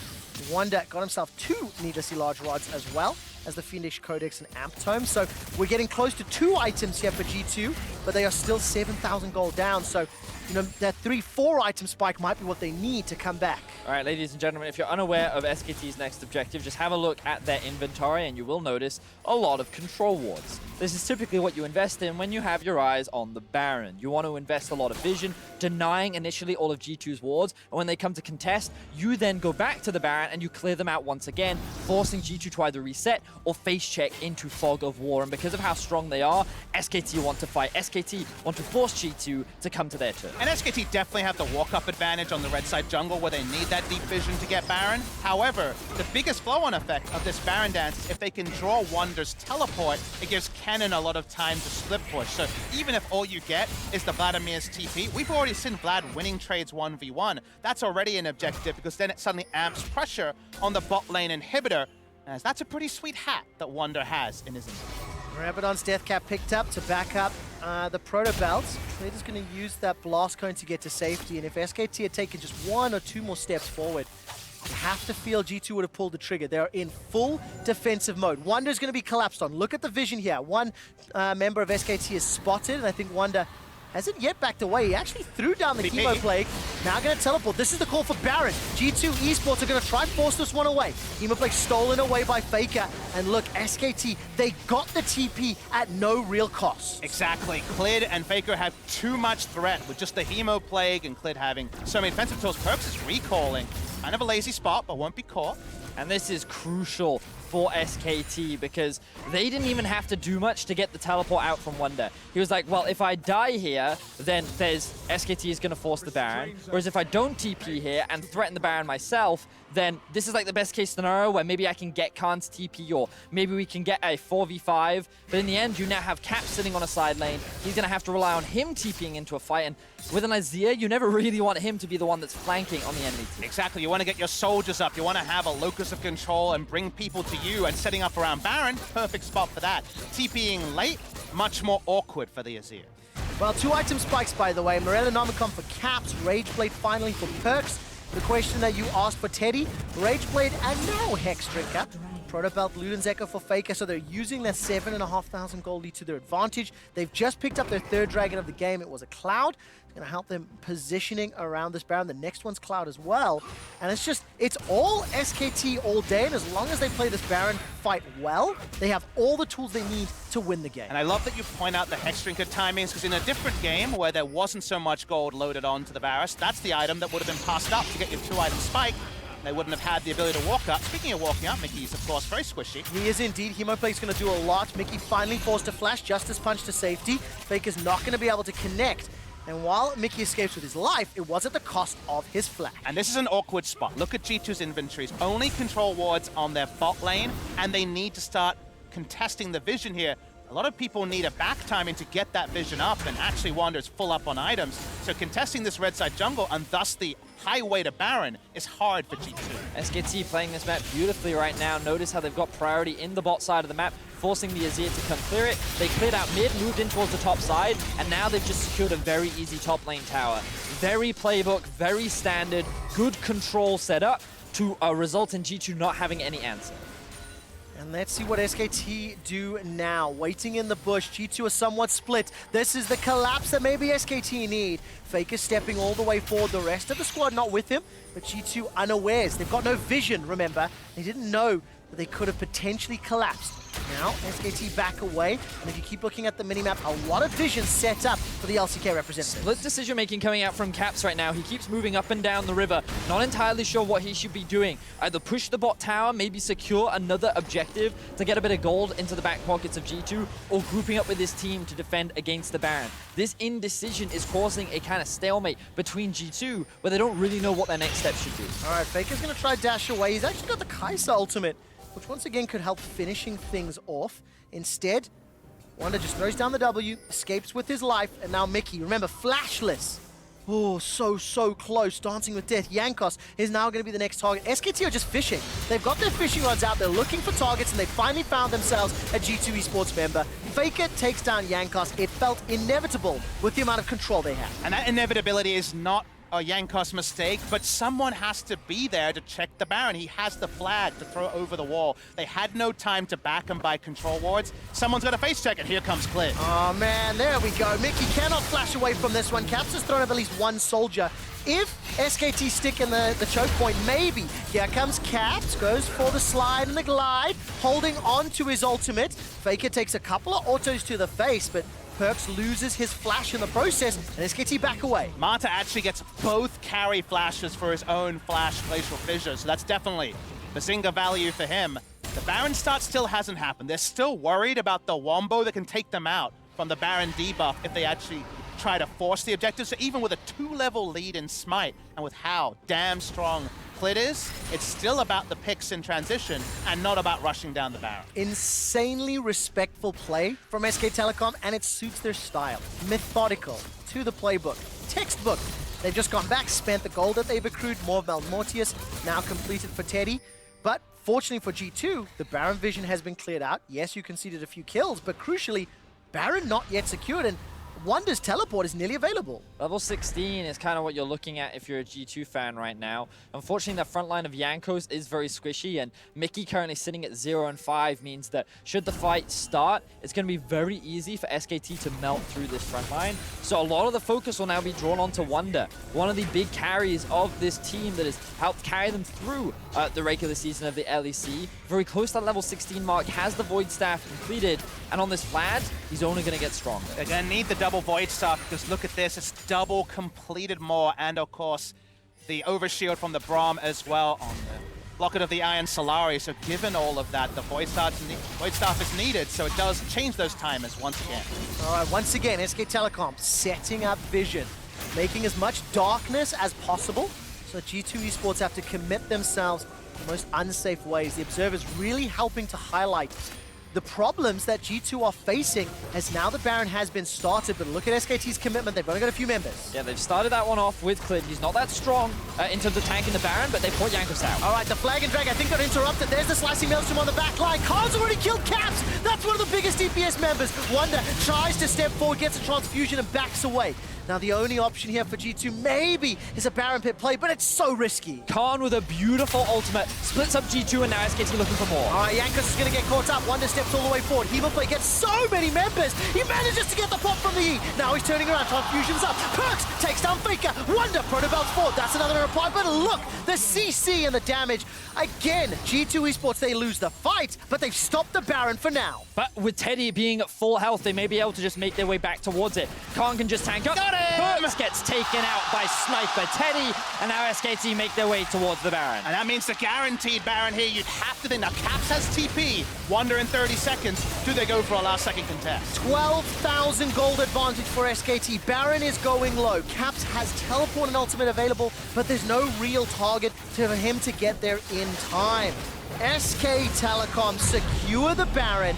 Wunder got himself 2 needlessly large rods as well as the Fiendish Codex and Amp Tome. So we're getting close to 2 items here for G2, but they are still 7,000 gold down. So, you know, that 3-4 item spike might be what they need to come back. All right, ladies and gentlemen, if you're unaware of SKT's next objective, just have a look at their inventory and you will notice a lot of control wards. This is typically what you invest in when you have your eyes on the Baron. You want to invest a lot of vision, denying initially all of G2's wards, and when they come to contest, you then go back to the Baron and you clear them out once again, forcing G2 to either reset or face check into Fog of War. And because of how strong they are, SKT want to fight. SKT want to force G2 to come to their turn. And SKT definitely have the walk-up advantage on the red side jungle where they need that deep vision to get Baron. However, the biggest flow-on effect of this Baron dance is if they can draw Wunder's teleport, it gives Kennen a lot of time to split push. So even if all you get is the Vladimir's TP, we've already seen Vlad winning trades 1v1. That's already an objective because then it suddenly amps pressure on the bot lane inhibitor. As that's a pretty sweet hat that Wunder has in his inventory. Rabadon's Death Cap picked up to back up the Proto Belts. They're just going to use that Blast Cone to get to safety, and if SKT had taken just 1 or 2 more steps forward, you have to feel G2 would have pulled the trigger. They're in full defensive mode. Wunder's going to be collapsed on. Look at the vision here. One member of SKT is spotted, and I think Wunder hasn't yet backed away. He actually threw down the Chemo Plague. Now going to teleport. This is the call for Baron. G2 Esports are going to try and force this one away. Chemo Plague stolen away by FLICKR. And look, SKT, they got the TP at no real cost. Exactly. Clid and FLICKR have too much threat with just the Hemo Plague and Clid having so many defensive tools. Perkz is recalling. Kind of a lazy spot, but won't be caught. And this is crucial for SKT because they didn't even have to do much to get the teleport out from Wunder. He was like, well, if I die here, then SKT is going to force the Baron. Whereas if I don't TP here and threaten the Baron myself, then this is like the best case scenario where maybe I can get Khan's TP or maybe we can get a 4v5. But in the end, you now have Cap sitting on a side lane. He's going to have to rely on him TPing into a fight. And with an Azir, you never really want him to be the one that's flanking on the enemy team. Exactly. You want to get your soldiers up. You want to have a locus of control and bring people to you, and setting up around Baron, perfect spot for that. TPing late, much more awkward for the Azir. Well, 2 item spikes, by the way. Morellonomicon for Caps, Rageblade finally for Perkz. The question that you asked for Teddy, Rageblade and now Hex Drinker. Proto Belt, Luden's Echo for FLICKR, so they're using their 7,500 gold lead to their advantage. They've just picked up their third dragon of the game. It was a Cloud. It's going to help them positioning around this Baron. The next one's Cloud as well. And it's all SKT all day, and as long as they play this Baron fight well, they have all the tools they need to win the game. And I love that you point out the Hexdrinker timings, because in a different game where there wasn't so much gold loaded onto the Varus, that's the item that would have been passed up to get your 2-item spike. They wouldn't have had the ability to walk up. Speaking of walking up, Mikyx, of course, very squishy. He is indeed. Hemoplay's going to do a lot. Mikyx finally forced a flash, Justice Punch to safety. FLICKR's not going to be able to connect. And while Mikyx escapes with his life, it was at the cost of his flash. And this is an awkward spot. Look at G2's inventories. Only control wards on their bot lane, and they need to start contesting the vision here. A lot of people need a back timing to get that vision up, and actually Wunder's full up on items. So contesting this red side jungle, and thus the highway to Baron, is hard for G2. SKT playing this map beautifully right now. Notice how they've got priority in the bot side of the map, forcing the Azir to come clear it. They cleared out mid, moved in towards the top side, and now they've just secured a very easy top lane tower. Very playbook, very standard, good control setup to result in G2 not having any answer. And let's see what SKT do now. Waiting in the bush, G2 are somewhat split. This is the collapse that maybe SKT need. FLICKR stepping all the way forward, the rest of the squad not with him, but G2 unawares. They've got no vision, remember. They didn't know that they could have potentially collapsed. Now, SKT back away, and if you keep looking at the minimap, a lot of vision set up for the LCK representatives. Split decision-making coming out from Caps right now. He keeps moving up and down the river, not entirely sure what he should be doing. Either push the bot tower, maybe secure another objective to get a bit of gold into the back pockets of G2, or grouping up with his team to defend against the Baron. This indecision is causing a kind of stalemate between G2, where they don't really know what their next step should be. All right, FLICKR's going to try dash away. He's actually got the Kai'Sa ultimate, which once again could help finishing things off. Instead, Wunder just throws down the W, escapes with his life, and now Mikyx, remember, flashless. Oh, so close, dancing with death. Jankos is now going to be the next target. SKT are just fishing. They've got their fishing rods out, they're looking for targets, and they finally found themselves a G2 Esports member. FLICKR takes down Jankos. It felt inevitable with the amount of control they have. And that inevitability is not a Jankos mistake, but someone has to be there to check the Baron. He has the flag to throw over the wall. They had no time to back him by control wards. Someone's got a face check, and here comes Clid. Oh man, there we go. Mikyx cannot flash away from this one. Caps has thrown up at least one soldier. If SKT stick in the choke point, maybe. Here comes Caps, goes for the slide and the glide, holding on to his ultimate. FLICKR takes a couple of autos to the face, but Perkz loses his flash in the process, and SKT back away. Mata actually gets both carry flashes for his own flash glacial fissure, so that's definitely Bazinga value for him. The Baron start still hasn't happened. They're still worried about the wombo that can take them out from the Baron debuff if they actually try to force the objective. So even with a 2-level lead in Smite, and with how damn strong Clid is, it's still about the picks in transition and not about rushing down the Baron. Insanely respectful play from SK Telecom, and it suits their style. Methodical, to the playbook, textbook. They've just gone back, spent the gold that they've accrued, more Malmortius, now completed for Teddy. But fortunately for G2, the Baron vision has been cleared out. Yes, you conceded a few kills, but crucially, Baron not yet secured, and Wunder's teleport is nearly available. Level 16 is kind of what you're looking at if you're a G2 fan right now. Unfortunately, that front line of Jankos is very squishy, and Mikyx currently sitting at 0 and 5 means that should the fight start, it's going to be very easy for SKT to melt through this front line. So a lot of the focus will now be drawn onto Wunder, one of the big carries of this team that has helped carry them through the regular season of the LEC. Very close to that level 16 mark, has the Void Staff completed, and on this Vlad, he's only going to get stronger. They're going to need the double Void Staff, because look at this, it's double completed more, and of course, the overshield from the Braum as well on the Locket of the Iron Solari. So given all of that, the Void Staff is needed, so it does change those timers once again. All right, once again, SK Telecom setting up vision, making as much darkness as possible, so G2 Esports have to commit themselves in the most unsafe ways. The Observer's really helping to highlight the problems that G2 are facing as now the Baron has been started, but look at SKT's commitment. They've only got a few members. Yeah, they've started that one off with Clid. He's not that strong in terms of tanking the Baron, but they put Jankos out. All right, the flag and drag, I think, got interrupted. There's the slicing maelstrom on the back line. Khan's already killed Caps. That's one of the biggest DPS members. Wunder tries to step forward, gets a transfusion, and backs away. Now the only option here for G2 maybe is a Baron pit play, but it's so risky. Khan with a beautiful ultimate splits up G2, and now SKT looking for more. All right, Jankos is going to get caught up. Wunder steps all the way forward. Hemo play gets so many members. He manages to get the pop from the E. Now he's turning around. Transfusion's up. Perkz takes down FLICKR. Wunder, Protobelt's forward. That's another reply. But look, the CC and the damage. Again, G2 Esports, they lose the fight, but they've stopped the Baron for now. But with Teddy being at full health, they may be able to just make their way back towards it. Khan can just tank up. Got him! Perkz gets taken out by Sniper Teddy, and now SKT make their way towards the Baron. And that means the guaranteed Baron here, you'd have to think. Now, Caps has TP. Wunder in 30 seconds. Do they go for a last-second contest? 12,000 gold advantage for SKT. Baron is going low. Caps has teleport and ultimate available, but there's no real target for him to get there in time. SK Telecom secure the Baron.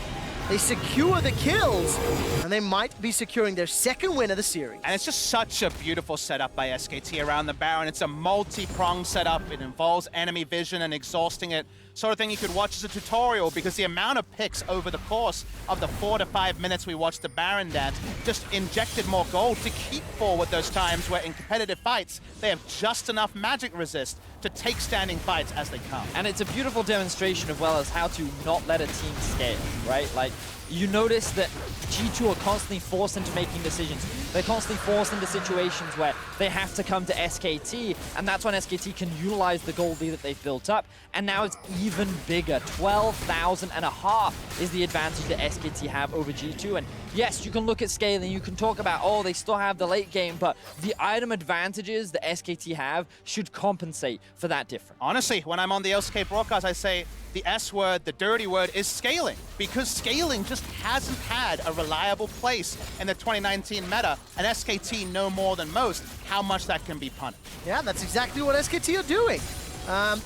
They secure the kills, and they might be securing their second win of the series. And it's just such a beautiful setup by SKT around the Baron. It's a multi-pronged setup. It involves enemy vision and exhausting it. Sort of thing you could watch as a tutorial, because the amount of picks over the course of the 4 to 5 minutes we watched the Baron dance just injected more gold to keep forward those times where in competitive fights, they have just enough magic resist to take standing fights as they come. And it's a beautiful demonstration of well as how to not let a team scale, right? Like, you notice that G2 are constantly forced into making decisions. They're constantly forced into situations where they have to come to SKT, and that's when SKT can utilize the gold lead that they've built up. And now it's even bigger. 12,500 is the advantage that SKT have over G2. And yes, you can look at scaling, you can talk about, oh, they still have the late game, but the item advantages that SKT have should compensate for that difference. Honestly, when I'm on the LCK broadcast, I say the S word, the dirty word, is scaling, because scaling just hasn't had a reliable place in the 2019 meta, and SKT know more than most how much that can be punished. Yeah, that's exactly what SKT are doing.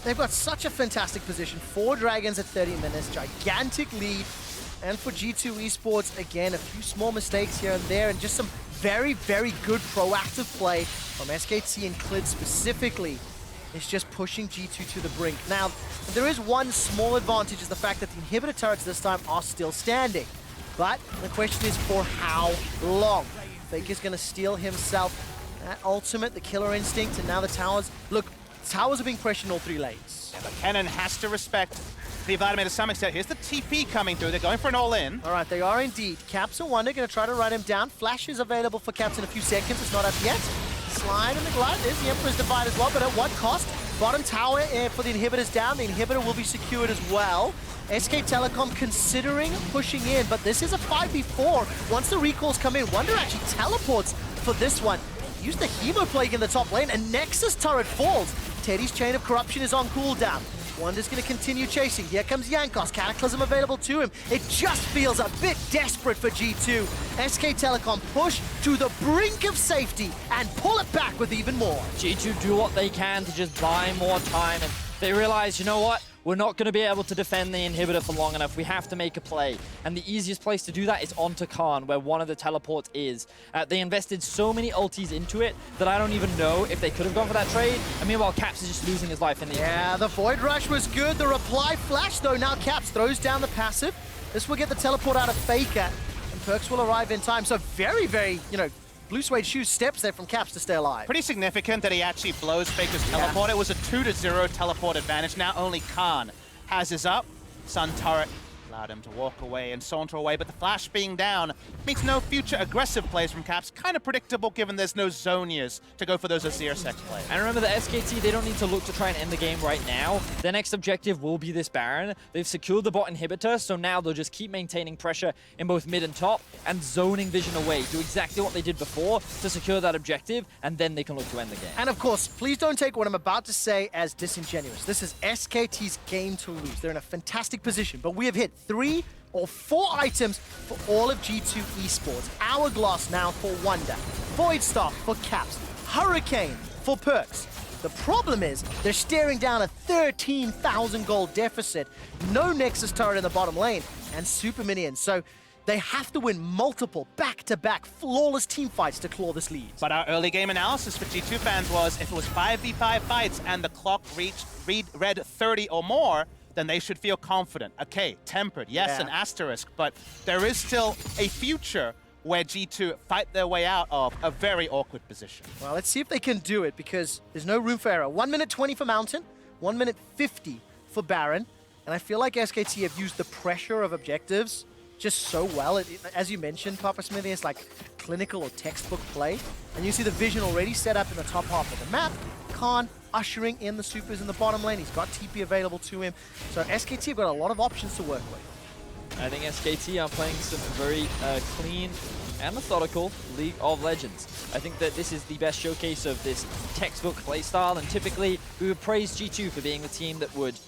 They've got such a fantastic position. 4 Dragons at 30 minutes, gigantic lead. And for G2 Esports, again, a few small mistakes here and there, and just some very, very good proactive play from SKT and Clid specifically. It's just pushing G2 to the brink. Now, there is one small advantage, is the fact that the inhibitor turrets this time are still standing. But the question is for how long? FLICKR going to steal himself that ultimate, the killer instinct, and now the towers. Look, towers are being pressured in all 3 lanes. Yeah, but Kennen has to respect the Vladimir to some extent. Here's the TP coming through. They're going for an all-in. All right, they are indeed. Caps and Wunder going to try to run him down. Flash is available for Caps in a few seconds. It's not up yet. Slide and the glide. There's the Emperor's Divide as well, but at what cost? Bottom tower for the inhibitors down. The inhibitor will be secured as well. SK Telecom considering pushing in, but this is a 5v4. Once the recalls come in, Wunder actually teleports for this one. Use the Hemo Plague in the top lane, and Nexus turret falls. Teddy's Chain of Corruption is on cooldown. Wunder's going to continue chasing. Here comes Jankos. Cataclysm available to him. It just feels a bit desperate for G2. SK Telecom push to the brink of safety and pull it back with even more. G2 do what they can to just buy more time, and they realize, you know what? We're not going to be able to defend the inhibitor for long enough. We have to make a play. And the easiest place to do that is onto Khan, where one of the teleports is. They invested so many ultis into it that I don't even know if they could have gone for that trade. And meanwhile, Caps is just losing his life in the end. Yeah, the Void Rush was good. The reply flash, though, now Caps throws down the passive. This will get the teleport out of FLICKR, and Perkz will arrive in time. So very, very, blue suede shoes steps there from Caps to stay alive. Pretty significant that he actually blows FLICKR's teleport. It was a 2-0 teleport advantage. Now only Khan has his up. Sun turret allowed him to walk away and saunter away, but the flash being down means no future aggressive plays from Caps. Kind of predictable given there's no Zonias to go for those Azir sex plays. And remember, the SKT, they don't need to look to try and end the game right now. Their next objective will be this Baron. They've secured the bot inhibitor, so now they'll just keep maintaining pressure in both mid and top and zoning vision away. Do exactly what they did before to secure that objective, and then they can look to end the game. And of course, please don't take what I'm about to say as disingenuous. This is SKT's game to lose. They're in a fantastic position, but we have hit 3 or 4 items for all of G2 Esports. Hourglass now for Wunder. Void Staff for Caps. Hurricane for Perkz. The problem is they're staring down a 13,000 gold deficit. No Nexus turret in the bottom lane and super minions. So they have to win multiple back-to-back flawless team fights to claw this lead. But our early game analysis for G2 fans was if it was 5v5 fights and the clock read 30 or more, then they should feel confident. Okay, tempered, yes, Yeah. an asterisk, but there is still a future where G2 fight their way out of a very awkward position. Well, let's see if they can do it, because there's no room for error. 1 minute 20 for Mountain, 1 minute 50 for Baron. And I feel like SKT have used the pressure of objectives just so well. As you mentioned, Papa Smithy, it's like clinical or textbook play. And you see the vision already set up in the top half of the map. Khan ushering in the supers in the bottom lane. He's got TP available to him. So SKT have got a lot of options to work with. I think SKT are playing some very clean and methodical League of Legends. I think that this is the best showcase of this textbook playstyle, and typically we would praise G2 for being the team that would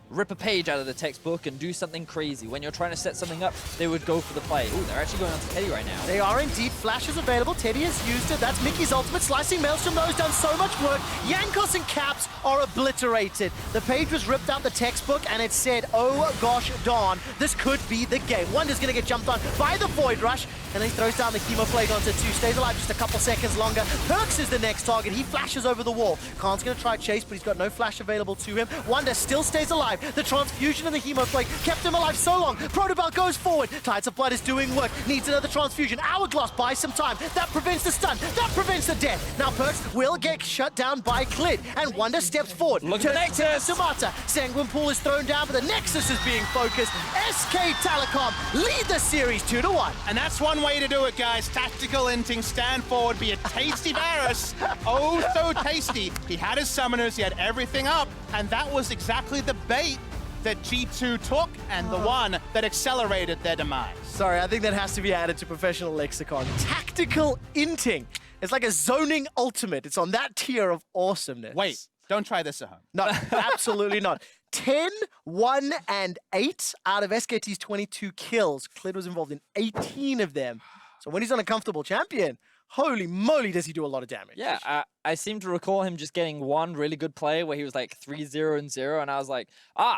rip a page out of the textbook and do something crazy. When you're trying to set something up, they would go for the play. Ooh, they're actually going on to Teddy right now. They are indeed. Flash is available. Teddy has used it. That's Mikyx's ultimate. Slicing Maelstrom, though, has done so much work. Jankos and Caps are obliterated. The page was ripped out the textbook, and it said, oh gosh darn, this could be the game. Wunder's going to get jumped on by the Void Rush, and then he throws down the Chemo Plague onto 2. Stays alive just a couple seconds longer. Perkz is the next target. He flashes over the wall. Khan's going to try chase, but he's got no flash available to him. Wunder still stays alive. The transfusion and the Hemo Plague kept him alive so long. Protobell goes forward. Tides of Blood is doing work. Needs another transfusion. Hourglass buys some time. That prevents the stun. That prevents the death. Now Perkz will get shut down by Clid, and Wunder steps forward. Look at the Nexus! Samata. Sanguine Pool is thrown down, but the Nexus is being focused. SK Telecom lead the series 2-1. And that's one way to do it, guys. Tactical inting, stand forward, be a tasty Varus. Oh, so tasty. He had his summoners, he had everything up, and that was exactly the bait that G2 took, and the one that accelerated their demise. Sorry, I think that has to be added to professional lexicon. Tactical inting. It's like a zoning ultimate. It's on that tier of awesomeness. Wait, don't try this at home. No, absolutely not. 10, 1, and 8 out of SKT's 22 kills. Clid was involved in 18 of them. So when he's on a comfortable champion, holy moly, does he do a lot of damage. Yeah, I seem to recall him just getting one really good play where he was like 3-0-0, and I was like,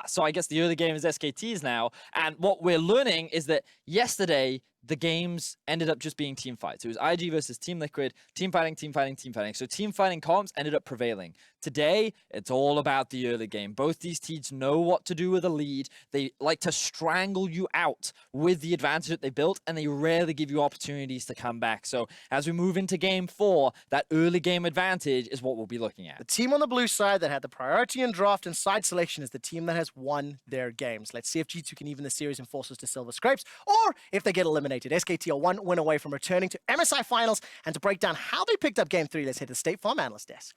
so I guess the early game is SKT's now. And what we're learning is that yesterday, the games ended up just being team fights. It was IG versus Team Liquid, team fighting, team fighting, team fighting. So team fighting comps ended up prevailing. Today, it's all about the early game. Both these teams know what to do with a lead. They like to strangle you out with the advantage that they built, and they rarely give you opportunities to come back. So as we move into game 4, that early game advantage is what we'll be looking at. The team on the blue side that had the priority in draft and side selection is the team that has won their games. Let's see if G2 can even the series and force us to Silver Scrapes, or if they get eliminated. SKT are 1 win away from returning to MSI Finals, and to break down how they picked up Game 3, let's hit the State Farm Analyst Desk.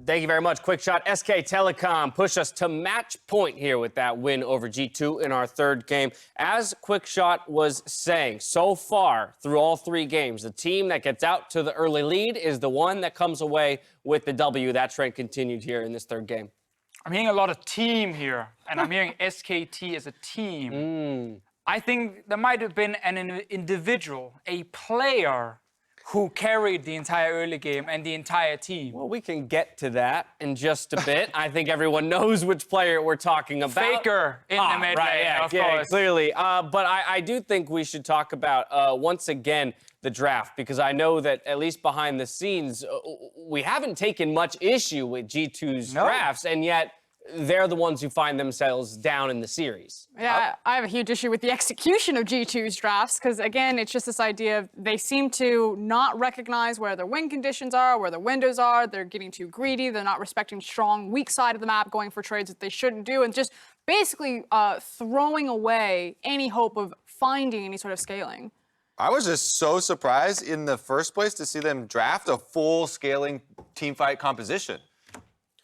Thank you very much. Quick shot. SK Telecom push us to match point here with that win over G2 in our third game. As Quick Shot was saying, so far through all 3 games, the team that gets out to the early lead is the one that comes away with the W. That trend continued here in this third game. I'm hearing a lot of team here, and I'm hearing SKT as a team. I think there might have been an individual, a player, who carried the entire early game and the entire team. Well, we can get to that in just a bit. I think everyone knows which player we're talking about. FLICKR in the mid lane, of course. Clearly. But I do think we should talk about, once again, the draft, because I know that, at least behind the scenes, we haven't taken much issue with G2's drafts, and yet they're the ones who find themselves down in the series. Yeah, I have a huge issue with the execution of G2's drafts, because again, it's just this idea of they seem to not recognize where their win conditions are, where their windows are. They're getting too greedy. They're not respecting strong, weak side of the map, going for trades that they shouldn't do, and just basically throwing away any hope of finding any sort of scaling. I was just so surprised in the first place to see them draft a full scaling team fight composition.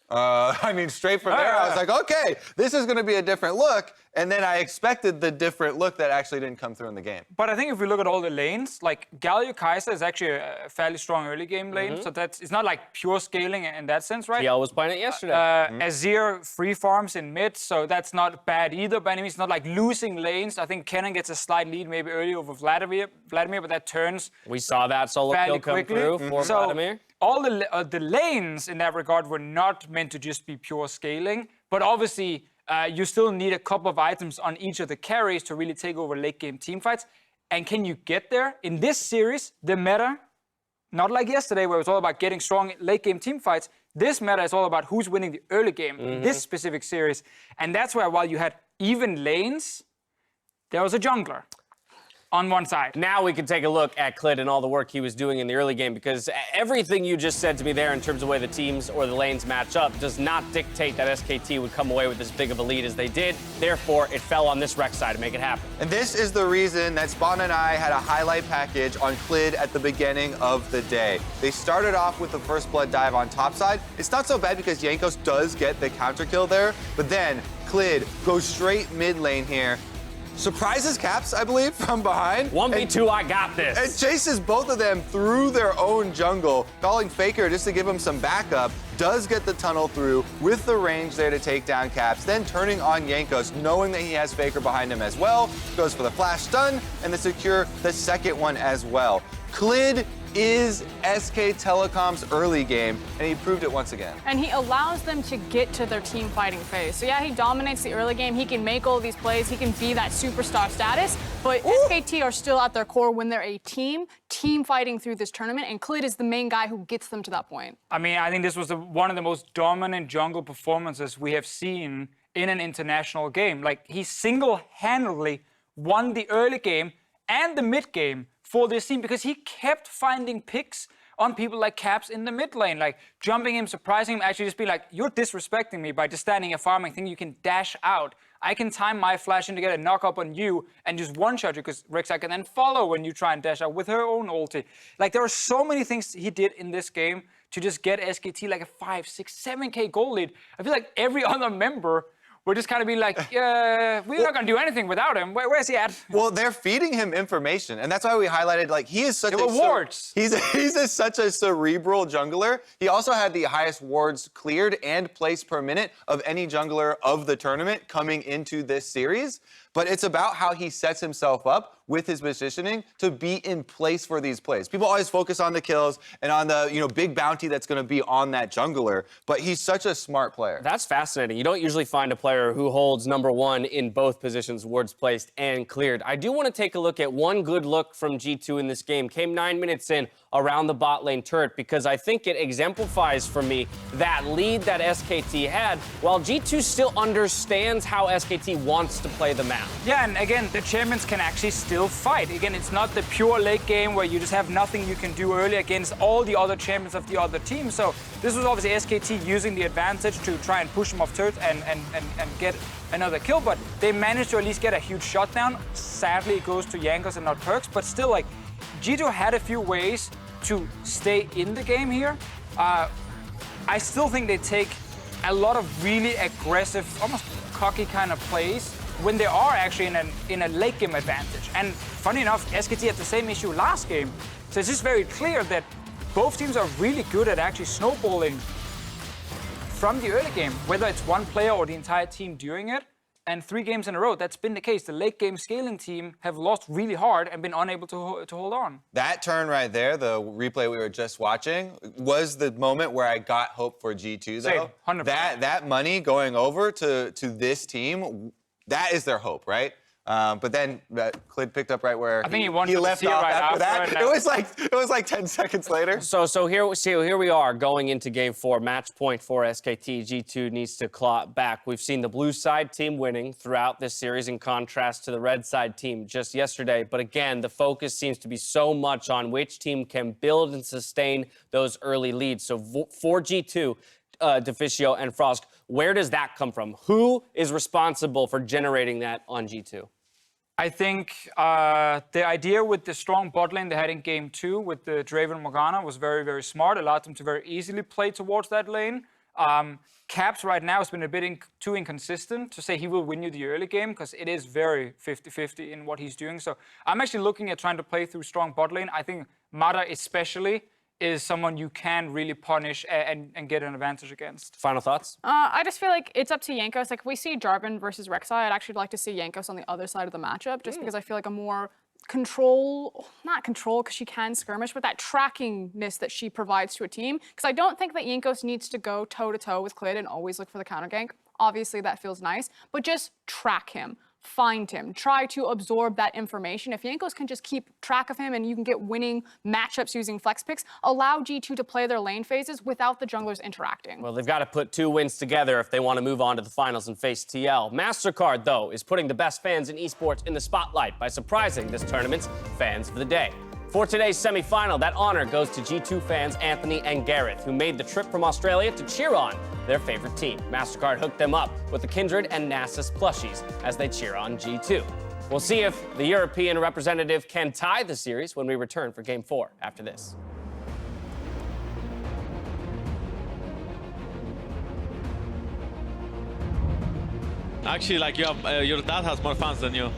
I mean, straight from there, I was like, okay, this is going to be a different look. And then I expected the different look that actually didn't come through in the game. But I think if we look at all the lanes, like Galio Kai'Sa is actually a fairly strong early game lane. So it's not like pure scaling in that sense, right? Yeah, I was playing it yesterday. Azir free farms in mid, so that's not bad either by any means. It's not like losing lanes. I think Kennen gets a slight lead maybe early over Vladimir, but that turns. We saw that solo kill come quickly. through for Vladimir. All the lanes in that regard were not meant to just be pure scaling, but obviously you still need a couple of items on each of the carries to really take over late game teamfights. And can you get there? In this series, the meta, not like yesterday where it was all about getting strong late game teamfights, this meta is all about who's winning the early game in this specific series. And that's where while you had even lanes, there was a jungler on one side. Now we can take a look at Clid and all the work he was doing in the early game, because everything you just said to me there in terms of the way the teams or the lanes match up does not dictate that SKT would come away with as big of a lead as they did. Therefore, it fell on this Rek'Sai to make it happen. And this is the reason that Spawn and I had a highlight package on Clid at the beginning of the day. They started off with the first blood dive on top side. It's not so bad because Jankos does get the counter kill there, but then Clid goes straight mid lane here. Surprises Caps, I believe, from behind. 1v2, I got this. And chases both of them through their own jungle, calling FLICKR just to give him some backup. Does get the tunnel through with the range there to take down Caps, then turning on Jankos, knowing that he has FLICKR behind him as well. Goes for the flash stun and to secure the second one as well. Clid is SK Telecom's early game, and he proved it once again. And he allows them to get to their team fighting phase. So yeah, he dominates the early game. He can make all these plays. He can be that superstar status. But SKT are still at their core when they're a team fighting through this tournament. And Clid is the main guy who gets them to that point. I mean, I think this was one of the most dominant jungle performances we have seen in an international game. Like, he single-handedly won the early game and the mid game for this team because he kept finding picks on people like Caps in the mid lane, like jumping him, surprising him, actually just be like, you're disrespecting me by just standing here farming, think you can dash out. I can time my flash in to get a knock up on you and just one-shot you because Rek'Sai can then follow when you try and dash out with her own ulti. Like, there are so many things he did in this game to just get SKT like a 5, 6, 7K goal lead. I feel like every other member we're just kind of be like, we're not going to do anything without him. Where's he at? Well, they're feeding him information, and that's why we highlighted, like, he is such wards. He's such a cerebral jungler. He also had the highest wards cleared and placed per minute of any jungler of the tournament coming into this series. But it's about how he sets himself up with his positioning to be in place for these plays. People always focus on the kills and on the big bounty that's going to be on that jungler, but he's such a smart player. That's fascinating. You don't usually find a player who holds #1 in both positions, wards placed and cleared. I do want to take a look at one good look from G2 in this game. Came 9 minutes in around the bot lane turret because I think it exemplifies for me that lead that SKT had, while G2 still understands how SKT wants to play the map. Yeah, and again, the champions can actually still fight. Again, it's not the pure late game where you just have nothing you can do early against all the other champions of the other team. So this was obviously SKT using the advantage to try and push them off turret and get another kill, but they managed to at least get a huge shot down. Sadly, it goes to Jankos and not Perkz, but still, like, G2 had a few ways to stay in the game here. I still think they take a lot of really aggressive, almost cocky kind of plays when they are actually in a late game advantage. And funny enough, SKT had the same issue last game. So it's just very clear that both teams are really good at actually snowballing from the early game, whether it's one player or the entire team doing it. And 3 games in a row, that's been the case. The late game scaling team have lost really hard and been unable to hold on. That turn right there, the replay we were just watching, was the moment where I got hope for G2, though. Same, 100%. That money going over to this team, that is their hope, right? But then Clid picked up right where I think he left off right after that. And It was like 10 seconds later. So here we are going into game 4, match point for SKT. G2 needs to claw back. We've seen the blue side team winning throughout this series in contrast to the red side team just yesterday. But again, the focus seems to be so much on which team can build and sustain those early leads. So for G2, Deficio and Frost, where does that come from? Who is responsible for generating that on G2? I think the idea with the strong bot lane they had in game 2 with the Draven Morgana was very, very smart. Allowed them to very easily play towards that lane. Caps right now has been a bit too inconsistent to say he will win you the early game because it is very 50-50 in what he's doing. So I'm actually looking at trying to play through strong bot lane. I think Mata especially is someone you can really punish and get an advantage against. Final thoughts? I just feel like it's up to Jankos. Like, if we see Jarvan versus Rek'Sai, I'd actually like to see Jankos on the other side of the matchup, just because I feel like a more not control because she can skirmish, but that trackingness that she provides to a team. Because I don't think that Jankos needs to go toe-to-toe with Clid and always look for the counter gank. Obviously, that feels nice, but just track him. find him, try to absorb that information. If Jankos can just keep track of him and you can get winning matchups using flex picks, allow G2 to play their lane phases without the junglers interacting. Well, they've got to put 2 wins together if they want to move on to the finals and face TL. MasterCard, though, is putting the best fans in esports in the spotlight by surprising this tournament's fans of the day. For today's semifinal, that honor goes to G2 fans Anthony and Gareth, who made the trip from Australia to cheer on their favorite team. MasterCard hooked them up with the Kindred and Nasus plushies as they cheer on G2. We'll see if the European representative can tie the series when we return for Game 4 after this. Actually, like your dad has more fans than you.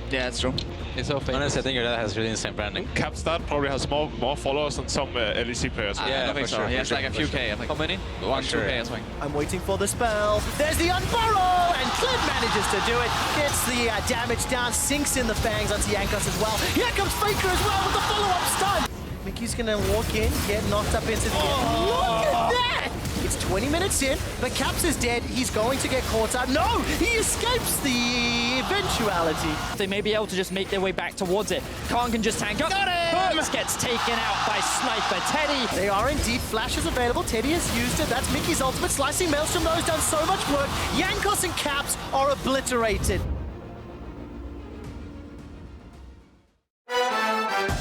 Yeah, that's true. It's so famous. Honestly, I think your dad has really insane branding. Capstar probably has more followers than some LEC players. Yeah, I think so. He has like a few K, I think. How many? 1-2K, I think. I'm waiting for the spell. There's the unburrow, and Clid manages to do it. Gets the damage down, sinks in the fangs onto Jankos as well. Here comes FLICKR as well with the follow-up stun. Mikyx gonna walk in, get knocked up into the end. Look at that! It's 20 minutes in, but Caps is dead. He's going to get caught up. No! He escapes the eventuality. They may be able to just make their way back towards it. Khan can just tank up. Got him! Perkz gets taken out by Sniper Teddy. They are indeed. Flash is available. Teddy has used it. That's Mickey's ultimate. Slicing Maelstrom, though, has done so much work. Jankos and Caps are obliterated.